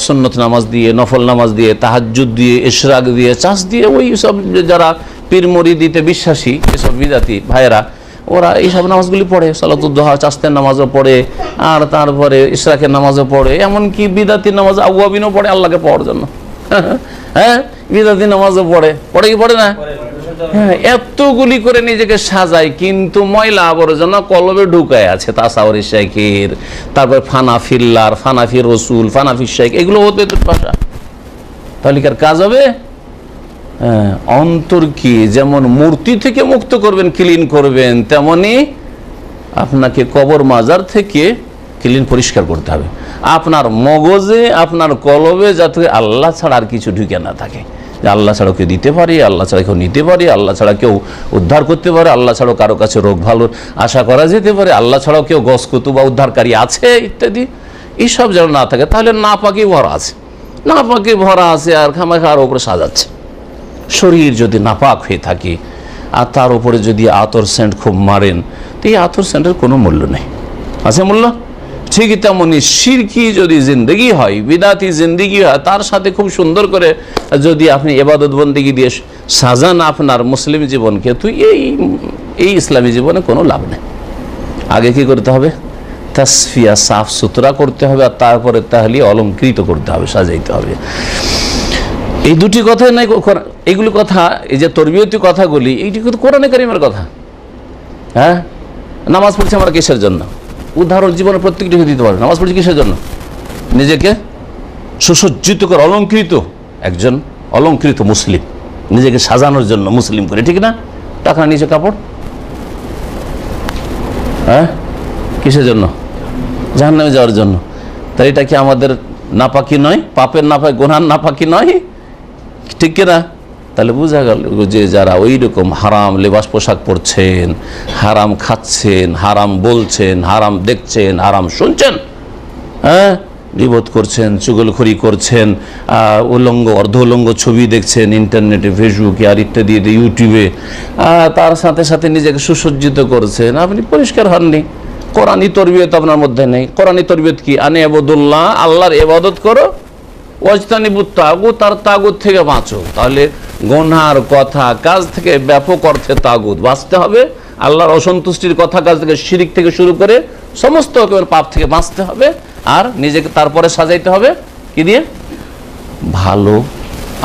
সুন্নত নামাজ দিয়ে, নফল নামাজ দিয়ে, তাহাজ্জুদ দিয়ে, ইশরাক দিয়ে, চাষ দিয়ে, ওই সব যারা পীর মুরিদিতে বিশ্বাসী এসব বিদাতি ভাইয়েরা, ওরা এইসব নামাজগুলি পড়ে, সালাতুদ দুহা, চাস্তের নামাজও পড়ে, আর তারপরে ইশরাকের নামাজও পড়ে, এমনকি বিদাতির নামাজ আউয়াবিনও পড়ে আল্লাহকে পাওয়ার জন্য। হ্যাঁ, বিদাতি নামাজও পড়ে কি পড়ে না? হ্যাঁ, এতগুলি করে নিজেকে সাজায়, কিন্তু ময়লা আবর্জনা কলবে ঢুকায় আছে তাসাউরি শেখের, তারপর ফানাফিল্লার, ফানাফি রসুল, ফানাফি শেখ, এগুলো হতে ভাষা, তাহলে কার কাজ হবে? অন্তরকে যেমন মূর্তি থেকে মুক্ত করবেন, ক্লিন করবেন, তেমনি আপনাকে কবর মাজার থেকে ক্লিন পরিষ্কার করতে হবে। আপনার মগজে, আপনার কলবে যাতে আল্লাহ ছাড়া আর কিছু ঢুকে না থাকে, যে আল্লাহ ছাড়া কেউ দিতে পারে, আল্লাহ ছাড়া কেউ নিতে পারে, আল্লাহ ছাড়া কেউ উদ্ধার করতে পারে, আল্লাহ ছাড়াও কারো কাছে রোগ ভালোর আশা করা যেতে পারে, আল্লাহ ছাড়াও কেউ গসকুতু বা উদ্ধারকারী আছে ইত্যাদি, এইসব যেন না থাকে, তাহলে নাপাকি ভরা আছে আর খামাখার ওপরে সাজাচ্ছে। শরীর যদি নাপাক হয়ে থাকে আর তার উপরে যদি আতর সেন্ট খুব মারেন, তো এই আতর সেন্টের কোনো মূল্য নেই। আছে মূল্য? ঠিকই তেমনি শিরকি যদি জিন্দগি হয়, বিদাতি জিন্দগি হয়, তার সাথে খুব সুন্দর করে যদি আপনি ইবাদত বন্দেগী দিয়ে সাজান আপনার মুসলিম জীবনকে, তো এই ইসলামী জীবনে কোনো লাভ নেই। আগে কি করতে হবে? তাসফিয়া, সাফ সুতরা করতে হবে, আর তারপরে তাহলে অলঙ্কৃত করতে হবে, সাজাইতে হবে। এই দুটি কথাই নাই, এইগুলি কথা, এই যে তরবিয়তি কথাগুলি, এইটি কিন্তু কোরআনে কারিমের কথা। হ্যাঁ, নামাজ পড়ছি আমরা কিসের জন্য? উদাহরণ জীবনের প্রত্যেকটি দিতে পারবে। নামাজ পড়ছি কিসের জন্য? নিজেকে সুসজ্জিত করে, অলঙ্কৃত, একজন অলঙ্কৃত মুসলিম, নিজেকে সাজানোর জন্য মুসলিম করে, ঠিক না? টাকা নিচে কাপড়, হ্যাঁ, কিসের জন্য? জাহান্নামে যাওয়ার জন্য। তাই এটা কি আমাদের নাপাকি নয়? পাপের নাপাকি, গুনার নাপাকি নয়, ঠিক কিনা? তাহলে বোঝা গেল যে যারা ওই রকম হারাম লেবাস পোশাক পরছেন, হারাম খাচ্ছেন, হারাম বলছেন, হারাম দেখছেন, হারাম শুনছেন, হ্যাঁ, গীবত করছেন, চুগলখড়ি করছেন, উলঙ্গ অর্ধ উলঙ্গ ছবি দেখছেন ইন্টারনেটে, ফেসবুকে আর ইত্যাদি ইউটিউবে, তার সাথে সাথে নিজেকে সুসজ্জিত করছেন, আপনি পরিষ্কার হননি। কোরআনী তরবিয়ত আপনার মধ্যে নেই। কোরআনী তরবিয়ত কি? আনে আবুদুল্লাহ, আল্লাহর ইবাদত করো, ওয়াজতানিবুত তাগুত, আর তাগুত থেকে বাঁচো। তাহলে গুনার কথা কাজ থেকে ব্যাপক অর্থে তাগুত বাঁচতে হবে, আল্লাহর অসন্তুষ্টির কথা কাজ থেকে, শিরিক থেকে শুরু করে সমস্ত পাপ থেকে বাঁচতে হবে। আর নিজেকে তারপরে সাজাইতে হবে কি দিয়ে? ভালো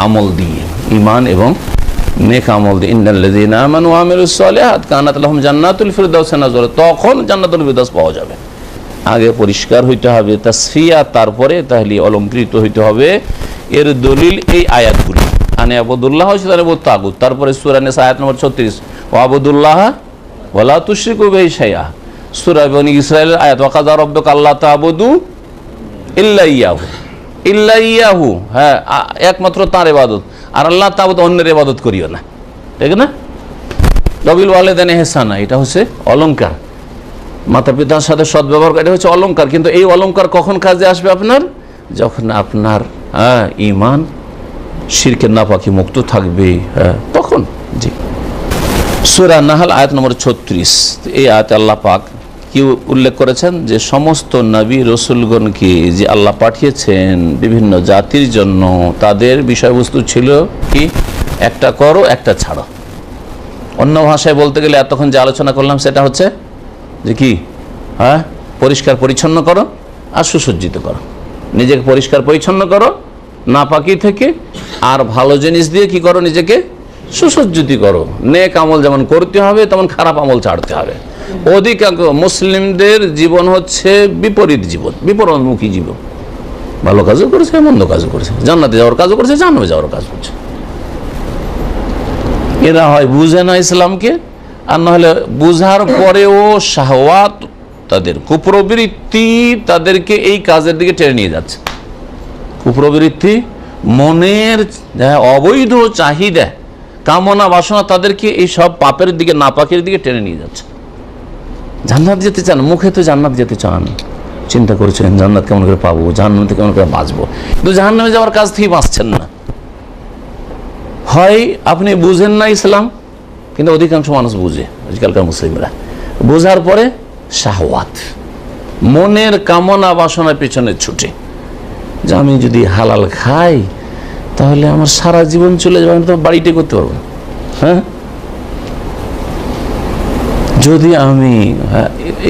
আমল দিয়ে, ঈমান এবং নেক আমল দিয়ে। ইন্নাল্লাযীনা আমানু ওয়া আমিলুস সালিহাত কানাত লাহুম জান্নাতুল ফিরদাউস নাযুরা, তখন জান্নাতুল ফিরদাউস পাওয়া যাবে। আগে পরিষ্কার হইতে হবে, তাসফিয়া, তারপরে তাহলে অলঙ্কৃত হইতে হবে। এর দলিল এই আয়াতগুলি, আনে আবুদুল্লাহ ওয়াজতানিবুত তাগুত, তারপরে সূরা নিসা আয়াত নম্বর 36, ওয়া আবুদুল্লাহ ওয়া লা তুশরিকু বিহি শাইআ, সূরা বনী ইসরাঈলের আয়াত, ওয়া কাযা রাব্বুকা আল্লা তা'বুদু ইল্লা ইয়াহু, ইল্লা ইয়াহু, হ্যাঁ, একমাত্র তার ইবাদত, আর আল্লাহ তা'বুদু, অন্যের ইবাদত করিও না, ঠিক না? ওয়াবিল ওয়ালিদাইনি ইহসানা, এটা হচ্ছে অলংকার, মাতা পিতার সাথে সদ্ব্যবহার, এটা হচ্ছে অলংকার। কিন্তু এই অলংকার কখন কাজে আসবে আপনার? যখন আপনার ঈমান শিরকের নাপাকি মুক্ত থাকবে, তখন। জি, সূরা নাহল আয়াত নম্বর 36, এই আয়াতে আল্লাহ পাক কি উল্লেখ করেছেন? যে সমস্ত নবী রসুলগণকে যে আল্লাহ পাঠিয়েছেন বিভিন্ন জাতির জন্য, তাদের বিষয়বস্তু ছিল কি? একটা করো, একটা ছাড়ো। অন্য ভাষায় বলতে গেলে এতক্ষণ যে আলোচনা করলাম সেটা হচ্ছে যে কি? হ্যাঁ, পরিষ্কার পরিচ্ছন্ন করো আর সুসজ্জিত করো, নিজেকে পরিষ্কার পরিচ্ছন্ন করো নাপাকি থেকে, আর ভালো জিনিস দিয়ে কি করো? নিজেকে সুসজ্জিত করো। নেক আমল যেমন করতে হবে, তেমন খারাপ আমল ছাড়তে হবে। অধিকাংশ মুসলিমদের জীবন হচ্ছে বিপরীত জীবন, বিপরীতমুখী জীবন। ভালো কাজও করেছে, মন্দ কাজও করেছে, জান্নাতে যাওয়ার কাজও করেছে, জাহান্নামে যাওয়ার কাজ করছে। এরা হয় বুঝে না ইসলামকে, আর নাহলে বুঝার পরেও শাহওয়াত, তাদের কুপ্রবৃত্তি তাদেরকে এই কাজের দিকে টেনে নিয়ে যাচ্ছে। কুপ্রবৃত্তি, মনের অবৈধ চাহিদা, কামনা বাসনা তাদেরকে এই সব পাপের দিকে, নাপাকের দিকে টেনে নিয়ে যাচ্ছে। জান্নাত যেতে চান, মুখে তো জান্নাত যেতে চান, চিন্তা করছেন জান্নাত কেমন করে পাবো, জাহান্নাম থেকে কেমন করে বাঁচবো, কিন্তু জাহান্নামে যাওয়ার কাজ থেকে বাঁচছেন না। হয় আপনি বুঝেন না ইসলাম, কিন্তু অধিকাংশ মানুষ বুঝে, আজকালকার মুসলিমরা বোঝার পরে শাহওয়াত, মনের কামনা বাসনার পেছনে ছুটে, যে আমি যদি হালাল খাই তাহলে আমার সারা জীবন চলে যাবে, আমি তো বাড়িতে করতে পারবো না। হ্যাঁ, যদি আমি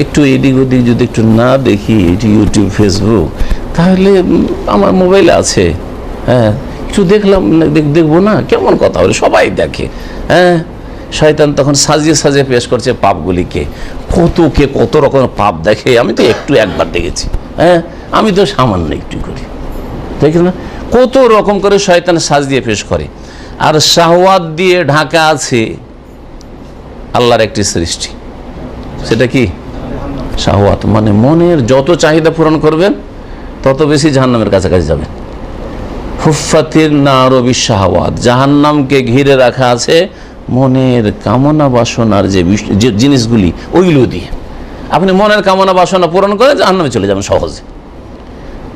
একটু এদিক ওদিক যদি একটু না দেখি, ইউটিউব ফেসবুক, তাহলে আমার মোবাইলে আছে, হ্যাঁ, একটু দেখলাম, দেখবো না, কেমন কথা বলে, সবাই দেখে। হ্যাঁ, শয়তান তখন সাজিয়ে সাজিয়ে পেশ করছে পাপগুলিকে, কে কত রকমের পাপ দেখে। আমি তো একবার দেখেছি, হ্যাঁ, আমি তো সামান্য একটু করি, দেখি না, কত রকম করে শয়তান সাজিয়ে পেশ করে। আর শাহওয়াত দিয়ে ঢাকা আছে আল্লাহর একটি সৃষ্টি, সেটা কি? শাহওয়াত, মানে মনের যত চাহিদা পূরণ করবেন তত বেশি জাহান্নামের কাছাকাছি যাবেন। হুফাতির নারু বিশ-শাহওয়াত, জাহান্নামকে ঘিরে রাখা আছে মনের কামনা বাসনার যে জিনিসগুলি, ওইগুলো দিয়ে আপনি মনের কামনা বাসনা পূরণ করে জাহান্নামে চলে যাবেন সহজে।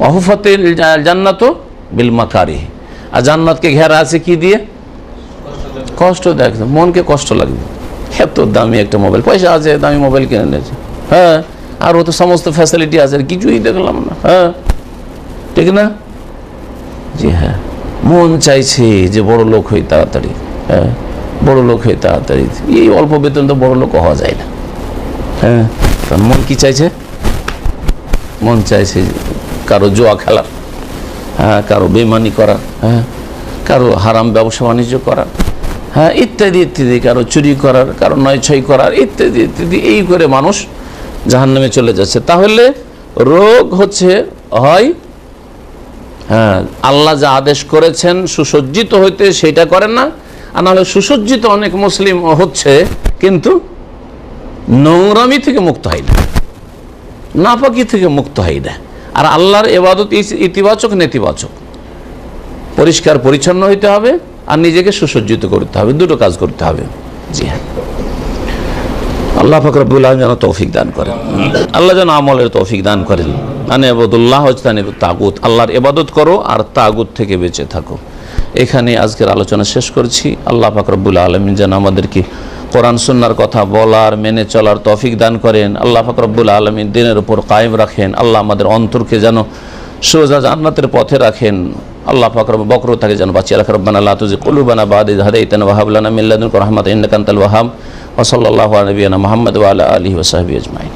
ওয়াহুফাতিল জান্নাতু বিল মাকারিহ, আর জান্নাতকে ঘেরা আছে কি দিয়ে? কষ্ট। দেখবেন মনকে কষ্ট লাগবে, এত দামি একটা মোবাইল, পয়সা আছে, দামি মোবাইল কিনে নিয়েছে, হ্যাঁ, আর ও তো সমস্ত ফ্যাসিলিটি আছে, কিছুই দেখলাম না, হ্যাঁ, ঠিক না? জি হ্যাঁ, মন চাইছে যে বড় লোক হই তাড়াতাড়ি, হ্যাঁ, বড় লোক হই তাড়াতাড়ি, এই অল্প বেতন তো বড় লোক হওয়া যায় না। হ্যাঁ, কারণ মন কি চাইছে? মন চাইছে কারো জুয়া খেলার, হ্যাঁ, কারো বেমানি করা, হ্যাঁ, কারো হারাম ব্যবসা বাণিজ্য করার, হ্যাঁ, ইত্যাদি ইত্যাদি, কারো চুরি করার, কারো নয় ছয় করার, ইত্যাদি ইত্যাদি। এই করে মানুষ জাহান্নামে চলে যাচ্ছে। তাহলে রোগ হচ্ছে হয় হ্যাঁ আল্লাহ যা আদেশ করেছেন সুসজ্জিত হইতে সেটা করেন না, আর নাহলে সুসজ্জিত অনেক মুসলিম হচ্ছে কিন্তু নোংরামি থেকে মুক্ত হয় না, নাপাকি থেকে মুক্ত হয় না। আর আল্লাহর ইবাদত ইতিবাচক নেতিবাচক, পরিষ্কার পরিচ্ছন্ন হইতে হবে আর নিজেকে সুসজ্জিত করতে হবে, দুটো কাজ করতে হবে। জি হ্যাঁ, আল্লাহ পাক রব্বুল আলামিন যেন তৌফিক দান করেন, আল্লাহ যেন আমলের তৌফিক দান করেন। আনে ইবাদুল্লাহ ওয়াজতানিবু তাগুত, আল্লাহর ইবাদত করো আর তাগুত থেকে বেঁচে থাকো। এখানে আজকের আলোচনা শেষ করছি। আল্লাহ পাক রব্বুল আলামিন যেন আমাদেরকে কোরআন সুন্নাহর কথা বলার, মেনে চলার তৌফিক দান করেন। আল্লাহ পাক রব্বুল আলামিন দ্বীনের উপর কায়েম রাখেন। আল্লাহ আমাদের অন্তরকে যেন সোজা জান্নাতের পথে রাখেন। আল্লাহ পাক রব্বুল বক্রতাকে যেন বাঁচিয়ে রাখেন। রব্বানা লা তুযিগ কুলুবানা বা'দা ইয হাদাইতানা ওয়া হাব লানা মিন লাদুনকা রাহমাতান ইন্নাকা আনতাল ওয়াহ্হাব। ওয়া সাল্লাল্লাহু আলা নবিয়িনা মুহাম্মদ ওয়া আলা আলিহি ওয়া সাহবিহি আজমাইন।